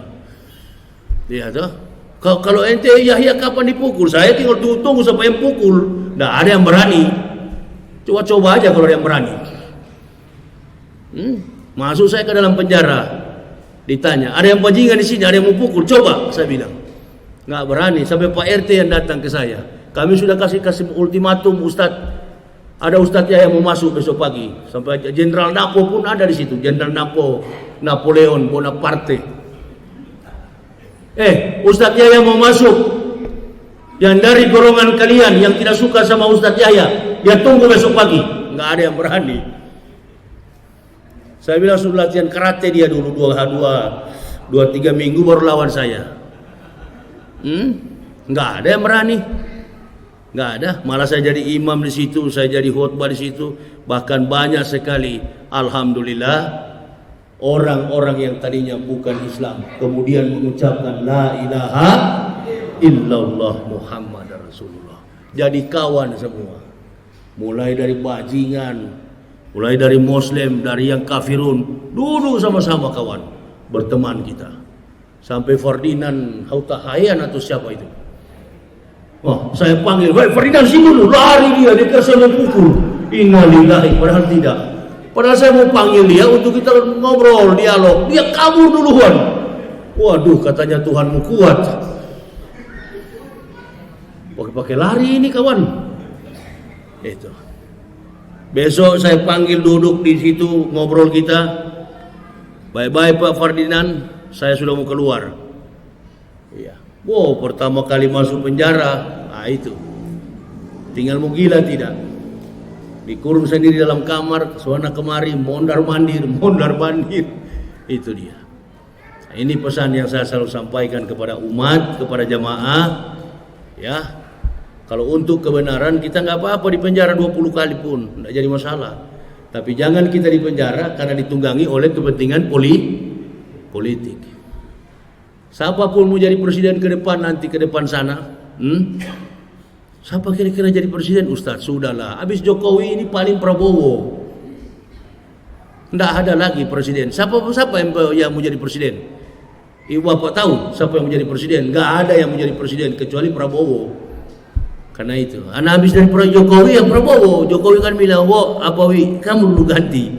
Speaker 1: Dia tuh. Kalau ente Yahya kapan dipukul? Saya tinggal tunggu sampai yang pukul. Nggak ada yang berani. Coba-coba aja kalau ada yang berani. Masuk saya ke dalam penjara, ditanya, ada yang bajingan di sini, ada yang mau pukul? Coba, saya bilang. Nggak berani. Sampai Pak RT yang datang ke saya. Kami sudah kasih ultimatum, Ustadz. Ada Ustadz yang mau masuk besok pagi. Sampai Jenderal Napo pun ada di situ. Jenderal Napo, Napoleon Bonaparte. Ustadz Yahya mau masuk. Yang dari golongan kalian yang tidak suka sama Ustadz Yahya, dia tunggu besok pagi. Nggak ada yang berani. Saya bilang sudah latihan karate dia dulu 2-3 minggu baru lawan saya. Nggak ada yang berani. Nggak ada. Malah saya jadi imam di situ, saya jadi khutbah di situ. Bahkan banyak sekali, alhamdulillah, orang-orang yang tadinya bukan Islam kemudian mengucapkan la ilaha illallah Muhammad Rasulullah. Jadi kawan semua. Mulai dari bajingan, mulai dari Muslim, dari yang kafirun, duduk sama-sama kawan, berteman kita. Sampai Ferdinand Hautahayan atau siapa itu? Saya panggil, Ferdinand sini dulu, lari dia kira saya mau pukul. Innalillahi, padahal tidak. Padahal saya mau panggil dia untuk kita ngobrol, dialog. Dia kabur duluan. Waduh, katanya Tuhanmu kuat. Pakai lari ini kawan. Itu. Besok saya panggil duduk di situ ngobrol kita. Bye-bye Pak Ferdinand, saya sudah mau keluar. Iya. Wow, pertama kali masuk penjara, itu. Tinggal mau gila tidak. Dikurung sendiri dalam kamar, suana kemari, mondar-mandir. Itu dia. Nah, ini pesan yang saya selalu sampaikan kepada umat, kepada jamaah. Ya, kalau untuk kebenaran kita nggak apa-apa di penjara 20 kali pun, nggak jadi masalah. Tapi jangan kita di penjara karena ditunggangi oleh kepentingan politik. Siapapun mau jadi presiden ke depan nanti, ke depan sana, siapa kira-kira jadi presiden? Ustaz, sudahlah. Habis Jokowi ini paling Prabowo. Tidak ada lagi presiden. Siapa yang mau jadi presiden? Ibu Bapak tahu siapa yang mau jadi presiden? Nggak ada yang mau jadi presiden kecuali Prabowo. Karena itu, anak habis dari Jokowi yang Prabowo. Jokowi kan bilang, kamu dulu ganti.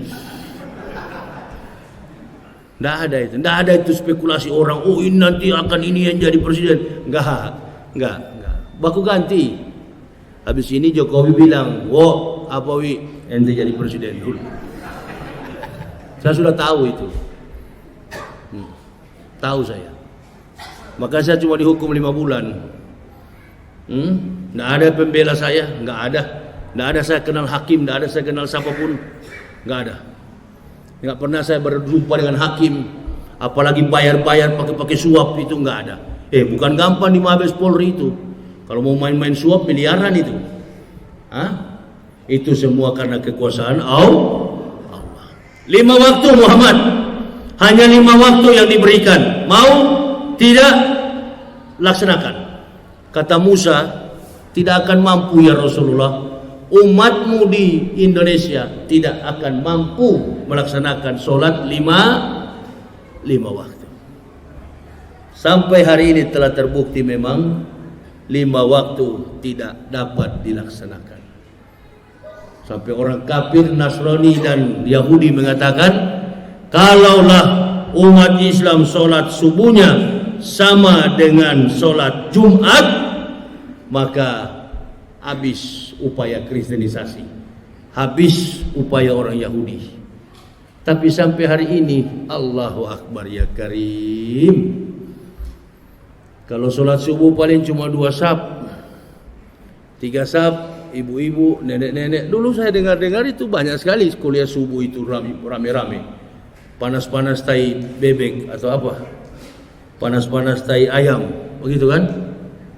Speaker 1: Nggak ada itu spekulasi orang. Oh ini nanti akan ini yang jadi presiden. Nggak. Baku ganti. Habis ini Jokowi bilang, ente jadi presiden dulu. Saya sudah tahu itu. Tahu saya. Maka saya cuma dihukum 5 bulan. Nggak ada pembela saya, nggak ada saya kenal hakim, nggak ada saya kenal siapapun, nggak ada. Nggak pernah saya berjumpa dengan hakim, apalagi bayar pakai suap, itu nggak ada. Bukan gampang di Mabes Polri itu. Kalau mau main-main suap miliaran itu. Itu semua karena kekuasaan Allah. 5 waktu Muhammad, hanya 5 waktu yang diberikan. Mau tidak laksanakan. Kata Musa, tidak akan mampu ya Rasulullah. Umatmu di Indonesia tidak akan mampu melaksanakan sholat 5 waktu. Sampai hari ini telah terbukti memang 5 waktu tidak dapat dilaksanakan. Sampai orang kafir, Nasrani dan Yahudi mengatakan, kalaulah umat Islam sholat subuhnya sama dengan sholat Jumat, maka habis upaya kristenisasi, habis upaya orang Yahudi. Tapi sampai hari ini, Allahu Akbar ya Karim, kalau sholat subuh paling cuma 2 saf, 3 saf, ibu-ibu, nenek-nenek. Dulu saya dengar itu banyak sekali kuliah subuh itu rame-rame, panas-panas tai bebek atau apa, panas-panas tai ayam, begitu kan?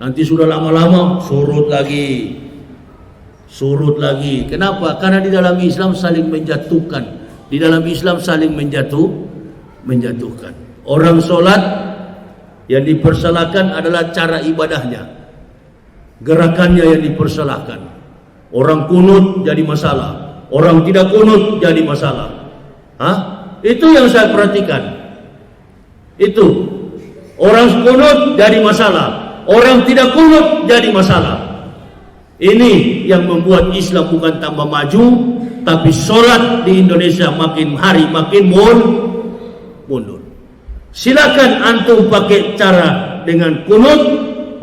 Speaker 1: Nanti sudah lama-lama surut lagi. Kenapa? Karena di dalam Islam saling menjatuhkan. Di dalam Islam saling menjatuhkan. Orang sholat yang dipersalahkan adalah cara ibadahnya, gerakannya yang dipersalahkan. Orang kunut jadi masalah, orang tidak kunut jadi masalah. Itu yang saya perhatikan. Itu orang kunut jadi masalah, orang tidak kunut jadi masalah. Ini yang membuat Islam bukan tambah maju, tapi sholat di Indonesia makin hari makin mundur. Silakan antum pakai cara dengan kunut,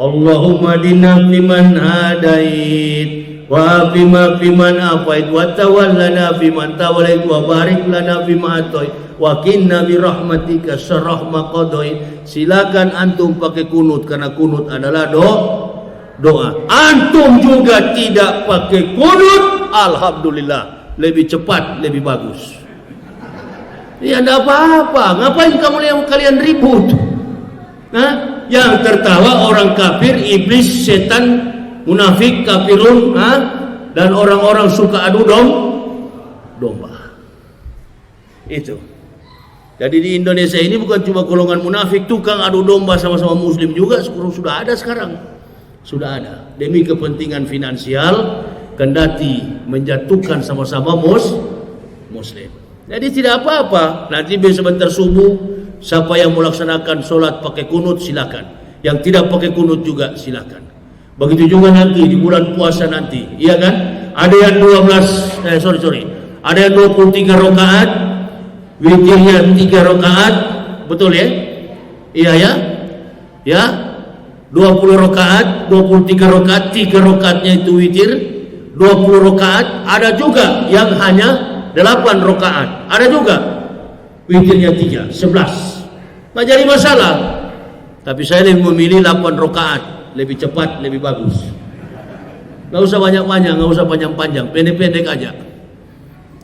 Speaker 1: Allahumma dina fiman hadait, wa fiman afait, wa tawallana fiman tawallait, wa barik lana fima atait, wa qina bi rahmatika syarrah ma qadait. Silakan antum pakai kunut karena kunut adalah doa. Antum juga tidak pakai kunut, alhamdulillah, lebih cepat, lebih bagus. Ya enggak apa-apa. Ngapain kalian ribut? Yang tertawa orang kafir, iblis, setan, munafik, kafirun, dan orang-orang suka adu domba. Itu. Jadi di Indonesia ini bukan cuma golongan munafik, tukang adu domba sama-sama muslim juga sudah ada sekarang. Sudah ada. Demi kepentingan finansial, kendati menjatuhkan sama-sama muslim. Jadi tidak apa-apa. Nanti sebentar subuh, siapa yang melaksanakan sholat pakai kunut silakan. Yang tidak pakai kunut juga silakan. Begitu juga nanti di bulan puasa nanti, iya kan? Ada yang 23 rakaat, witirnya 3 rakaat, betul ya? Iya ya? Ya? 20 rakaat, 23 rakaat, 3 rakaatnya itu witir, 20 rakaat. Ada juga yang hanya 8 rakaat. Ada juga. witirnya 3, 11. Nggak jadi masalah. Tapi saya lebih memilih 8 rakaat, lebih cepat, lebih bagus. Nggak usah banyak-banyak, nggak usah panjang-panjang, pendek-pendek aja.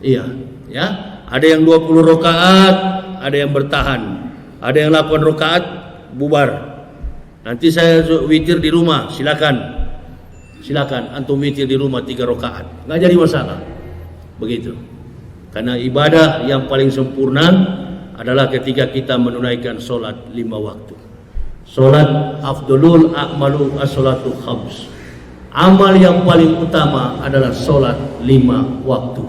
Speaker 1: Iya, ya. Ada yang 20 rakaat, ada yang bertahan. Ada yang 8 rakaat, bubar. Nanti saya witir di rumah, silakan. Silakan antum witir di rumah 3 rakaat. Nggak jadi masalah. Begitu. Karena ibadah yang paling sempurna adalah ketika kita menunaikan solat 5 waktu. Solat afdolul a'malu as-solatu khams. Amal yang paling utama adalah solat 5 waktu.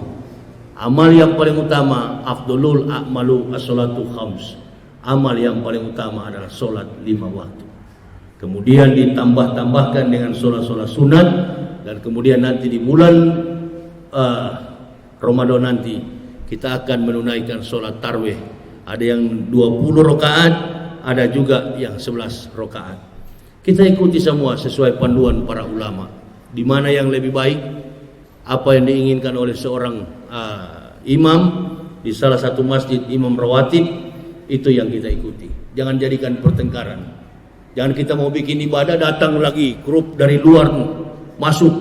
Speaker 1: Amal yang paling utama afdolul a'malu as-solatu khams. Amal yang paling utama adalah solat 5 waktu. Kemudian ditambah-tambahkan dengan solat-solat sunat. Dan kemudian nanti di bulan Ramadan nanti kita akan menunaikan solat tarwih. Ada yang 20 rakaat, ada juga yang 11 rakaat. Kita ikuti semua sesuai panduan para ulama. Di mana yang lebih baik, apa yang diinginkan oleh seorang imam di salah satu masjid, imam rawatib, itu yang kita ikuti. Jangan jadikan pertengkaran. Jangan kita mau bikin ibadah, datang lagi grup dari luar masuk.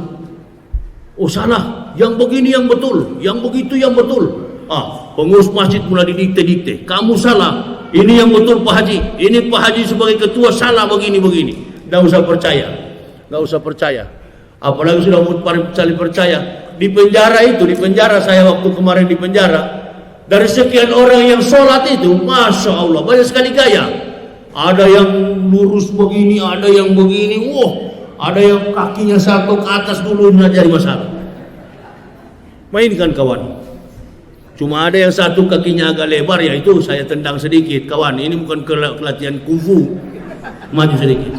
Speaker 1: Oh salah, yang begini yang betul, yang begitu yang betul. Pengurus masjid mulai didikte-dikte. Kamu salah, ini yang betul Pak Haji. Ini Pak Haji sebagai ketua salah begini-begini. Nggak usah percaya, nggak usah percaya. Apalagi sudah saling percaya. Di penjara itu, di penjara saya waktu kemarin di penjara, dari sekian orang yang sholat itu, masya Allah banyak sekali gaya. Ada yang lurus begini, ada yang begini. Ada yang kakinya satu ke atas dulu, nggak jadi masalah. Mainkan kawan. Cuma ada yang satu kakinya agak lebar, ya itu saya tendang sedikit. Kawan, ini bukan kelatihan kungfu. Maju sedikit.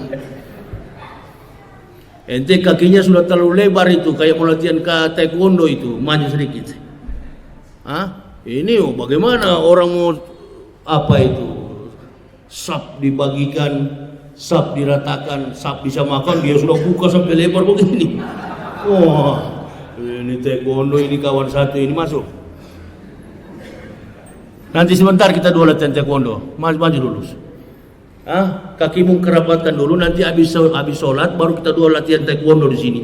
Speaker 1: Ente kakinya sudah terlalu lebar itu, kayak mau latihan ke taekwondo itu. Maju sedikit. Ini bagaimana orang mau apa itu? Sap dibagikan, sap diratakan, sap bisa makan, dia sudah buka sampai lebar begini. Ini taekwondo, ini kawan satu ini masuk. Nanti sebentar kita dua latihan taekwondo, maju lulus. Kakimu kerapatkan dulu, nanti habis sholat baru kita dua latihan taekwondo di sini.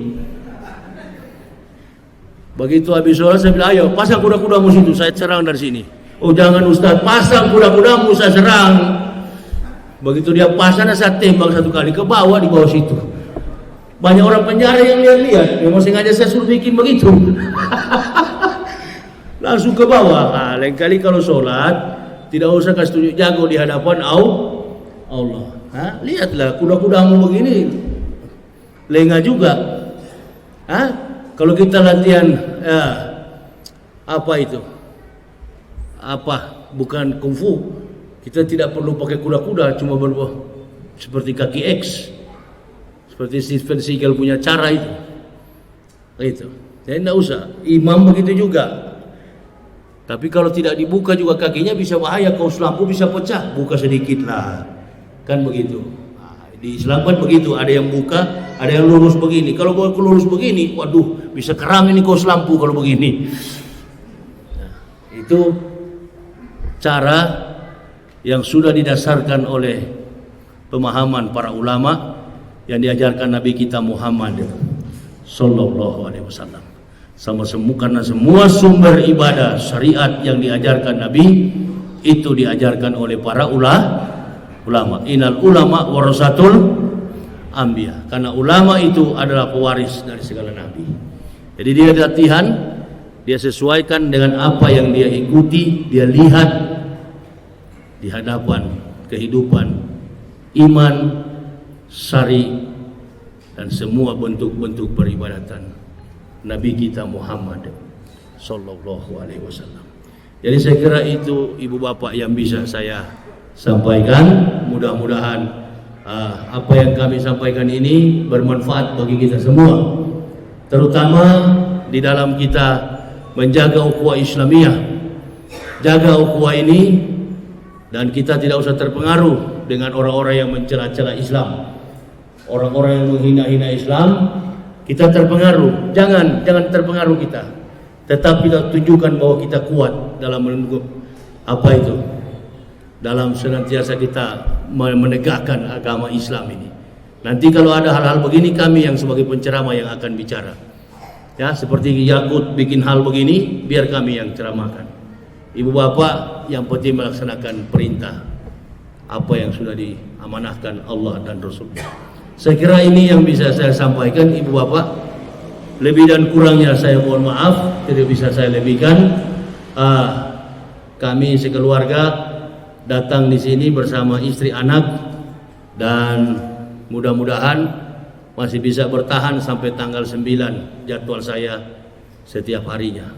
Speaker 1: Begitu habis sholat saya bilang, ayo pasang kuda-kudamu situ, saya serang dari sini. Oh jangan Ustaz, pasang kuda-kudamu saya serang. Begitu dia pasang, saya tembak satu kali ke bawah, di bawah situ. Banyak orang penjara yang lihat-lihat, memang sengaja saya suruh bikin begitu. Langsung ke bawah. Lain kali kalau sholat tidak usah kasih tunjuk jago di hadapan Allah. Lihatlah kuda-kudamu begini, lengah juga. Kalau kita latihan apa itu? Bukan kungfu. Kita tidak perlu pakai kuda-kuda, cuma berbuah seperti kaki X, seperti Steven Seagal punya cara itu. Itu. Jadi tidak usah. Imam begitu juga. Tapi kalau tidak dibuka juga kakinya bisa bahaya, kaos lampu bisa pecah. Buka sedikit lah, kan begitu. Di Islam kan begitu. Ada yang buka, ada yang lurus begini. Kalau lurus begini, waduh, bisa kerang ini kaos lampu kalau begini. Itu cara yang sudah didasarkan oleh pemahaman para ulama yang diajarkan Nabi kita Muhammad sallallahu alaihi wasallam. Karena semua sumber ibadah syariat yang diajarkan Nabi itu diajarkan oleh para ulama. Innal ulama warasatul anbiya. Karena ulama itu adalah pewaris dari segala nabi. Jadi dia latihan, dia sesuaikan dengan apa yang dia ikuti, dia lihat di hadapan kehidupan iman, syari, dan semua bentuk-bentuk peribadatan Nabi kita Muhammad sallallahu alaihi wasallam. Jadi saya kira itu ibu bapak yang bisa saya sampaikan. Mudah-mudahan apa yang kami sampaikan ini bermanfaat bagi kita semua, terutama di dalam kita menjaga ukhuwah Islamiyah. Jaga ukhuwah ini, dan kita tidak usah terpengaruh dengan orang-orang yang mencela-cela Islam, orang-orang yang menghina-hina Islam. Kita terpengaruh, jangan terpengaruh kita. Tetap kita tunjukkan bahwa kita kuat dalam menunggu apa itu dalam senantiasa kita menegakkan agama Islam ini. Nanti kalau ada hal-hal begini, kami yang sebagai penceramah yang akan bicara. Ya, seperti Yakut bikin hal begini, biar kami yang ceramahkan. Ibu bapak yang penting melaksanakan perintah apa yang sudah diamanahkan Allah dan Rasulnya. Saya kira ini yang bisa saya sampaikan, ibu bapak. Lebih dan kurangnya saya mohon maaf, tidak bisa saya lebihkan. Kami sekeluarga datang di sini bersama istri anak dan mudah-mudahan masih bisa bertahan sampai tanggal 9 jadwal saya setiap harinya.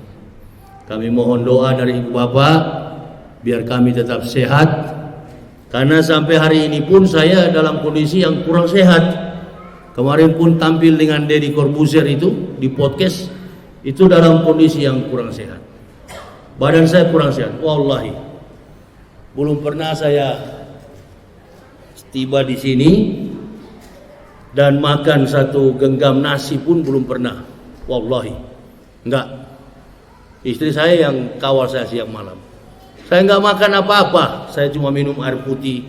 Speaker 1: Kami mohon doa dari ibu bapak biar kami tetap sehat, karena sampai hari ini pun saya dalam kondisi yang kurang sehat. Kemarin pun tampil dengan Deddy Corbuzier itu di podcast, itu dalam kondisi yang kurang sehat. Badan saya kurang sehat, wallahi. Belum pernah saya tiba di sini dan makan satu genggam nasi pun belum pernah, wallahi. Enggak. Istri saya yang kawal saya siang malam. Saya enggak makan apa-apa, saya cuma minum air putih.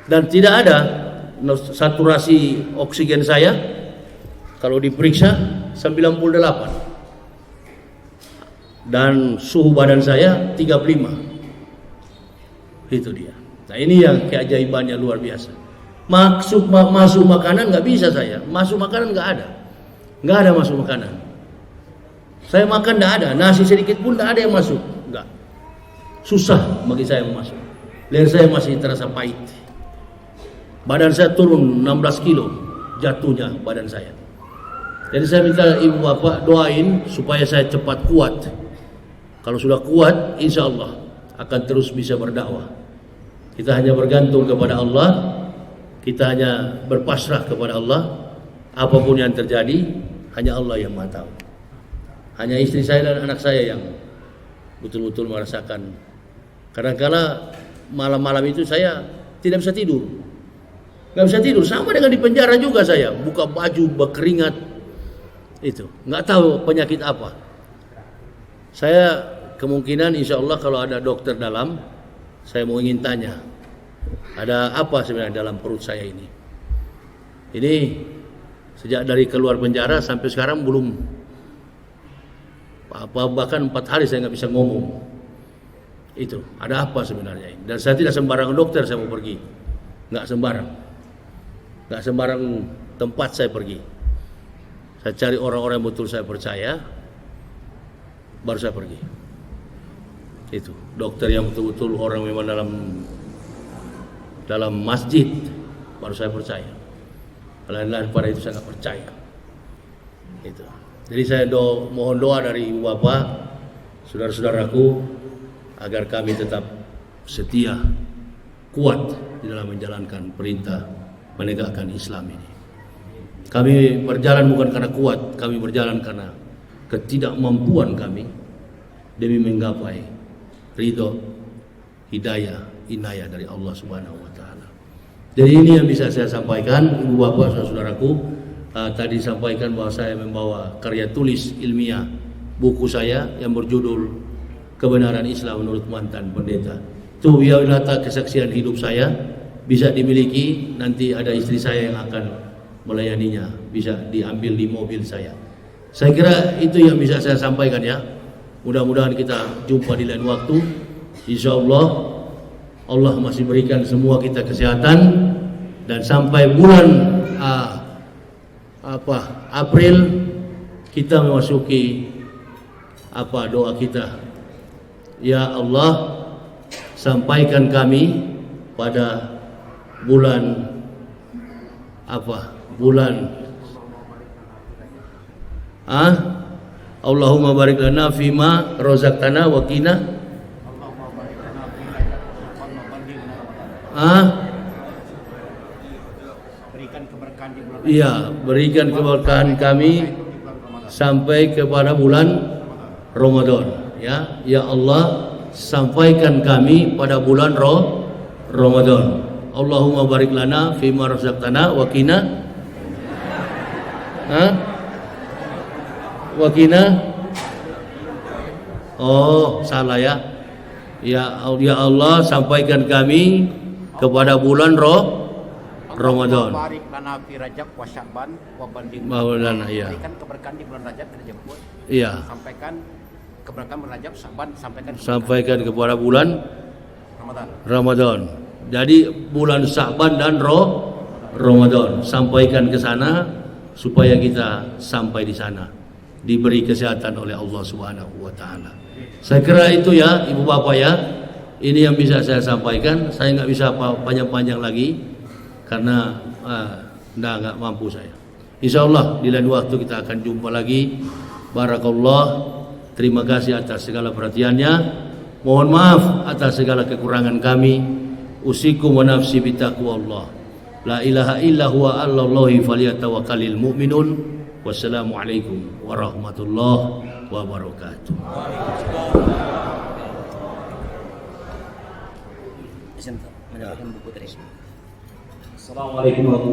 Speaker 1: Dan tidak ada saturasi oksigen saya kalau diperiksa 98. Dan suhu badan saya 35. Itu dia. Nah, ini yang keajaibannya luar biasa. Masuk makanan nggak bisa saya. Masuk makanan nggak ada. Nggak ada masuk makanan. Saya makan nggak ada. Nasi sedikit pun nggak ada yang masuk. Nggak. Susah bagi saya masuk. Leher saya masih terasa pahit. Badan saya turun 16 kilo jatuhnya badan saya. Jadi saya minta ibu bapak doain supaya saya cepat kuat. Kalau sudah kuat, insya Allah akan terus bisa berdakwah. Kita hanya bergantung kepada Allah, kita hanya berpasrah kepada Allah. Apapun yang terjadi, hanya Allah yang Maha tahu. Hanya istri saya dan anak saya yang betul-betul merasakan. Kadang-kala malam-malam itu saya tidak bisa tidur. Nggak bisa tidur, sama dengan di penjara juga saya. Buka baju, berkeringat. Itu, nggak tahu penyakit apa. Saya kemungkinan insya Allah kalau ada dokter dalam, saya mau ingin tanya, ada apa sebenarnya dalam perut saya ini? Ini sejak dari keluar penjara sampai sekarang belum apa, bahkan 4 hari saya nggak bisa ngomong. Itu, ada apa sebenarnya ini? Dan saya tidak sembarang dokter saya mau pergi, nggak sembarang tempat saya pergi. Saya cari orang-orang yang betul saya percaya, baru saya pergi. Itu dokter yang betul-betul orang memang dalam masjid, baru saya percaya. Lain-lain pada itu saya nggak percaya. Itu. Jadi saya mohon doa dari ibu bapak, saudara-saudaraku, agar kami tetap setia, kuat di dalam menjalankan perintah menegakkan Islam ini. Kami berjalan bukan karena kuat, kami berjalan karena ketidakmampuan kami demi menggapai ridho, hidayah, inayah dari Allah Subhanahu wa taala. Jadi ini yang bisa saya sampaikan, ibu bapak saudaraku. Tadi sampaikan bahwa saya membawa karya tulis ilmiah buku saya yang berjudul Kebenaran Islam Menurut Mantan Pendeta. Itu biodata kesaksian hidup saya, bisa dimiliki, nanti ada istri saya yang akan melayaninya, bisa diambil di mobil saya. Saya kira itu yang bisa saya sampaikan ya. Mudah-mudahan kita jumpa di lain waktu. Insya Allah, Allah masih berikan semua kita kesehatan, dan sampai bulan April kita memasuki doa kita. Ya Allah, sampaikan kami pada bulan Allahumma barik lana fima razaqtana wa qina berikan keberkahan kami sampai kepada bulan Ramadan ya. Ya Allah, sampaikan kami pada bulan Ramadan. Allahumma barik lana fima razaqtana wa qina salah ya. Ya Allah, sampaikan kami kepada bulan Ramadan.
Speaker 2: Barik lana fi Rajab wa Sya'ban wa balligh.
Speaker 1: Maulana, ya.
Speaker 2: Berikan keberkahan di bulan Rajab kita jemput.
Speaker 1: Iya.
Speaker 2: Sampaikan keberkahan bulan Rajab, Sya'ban,
Speaker 1: Sampaikan kepada bulan Ramadan. Jadi bulan Sya'ban dan Ramadan sampaikan ke sana supaya kita sampai di sana diberi kesehatan oleh Allah Subhanahu wa taala. Saya kira itu ya Ibu Bapak ya. Ini yang bisa saya sampaikan. Saya nggak bisa panjang-panjang lagi karena nggak mampu saya. Insya Allah di lain waktu kita akan jumpa lagi. Barakallah. Terima kasih atas segala perhatiannya. Mohon maaf atas segala kekurangan kami. Usikum wa nafsi bitaqwallah. La ilaha illa huwa 'alallahi falyatawakkalul mu'minun. Wassalamualaikum warahmatullahi wabarakatuh.
Speaker 2: Mendapatkan buku tadi.
Speaker 3: Assalamualaikum warahmatullahi wabarakatuh.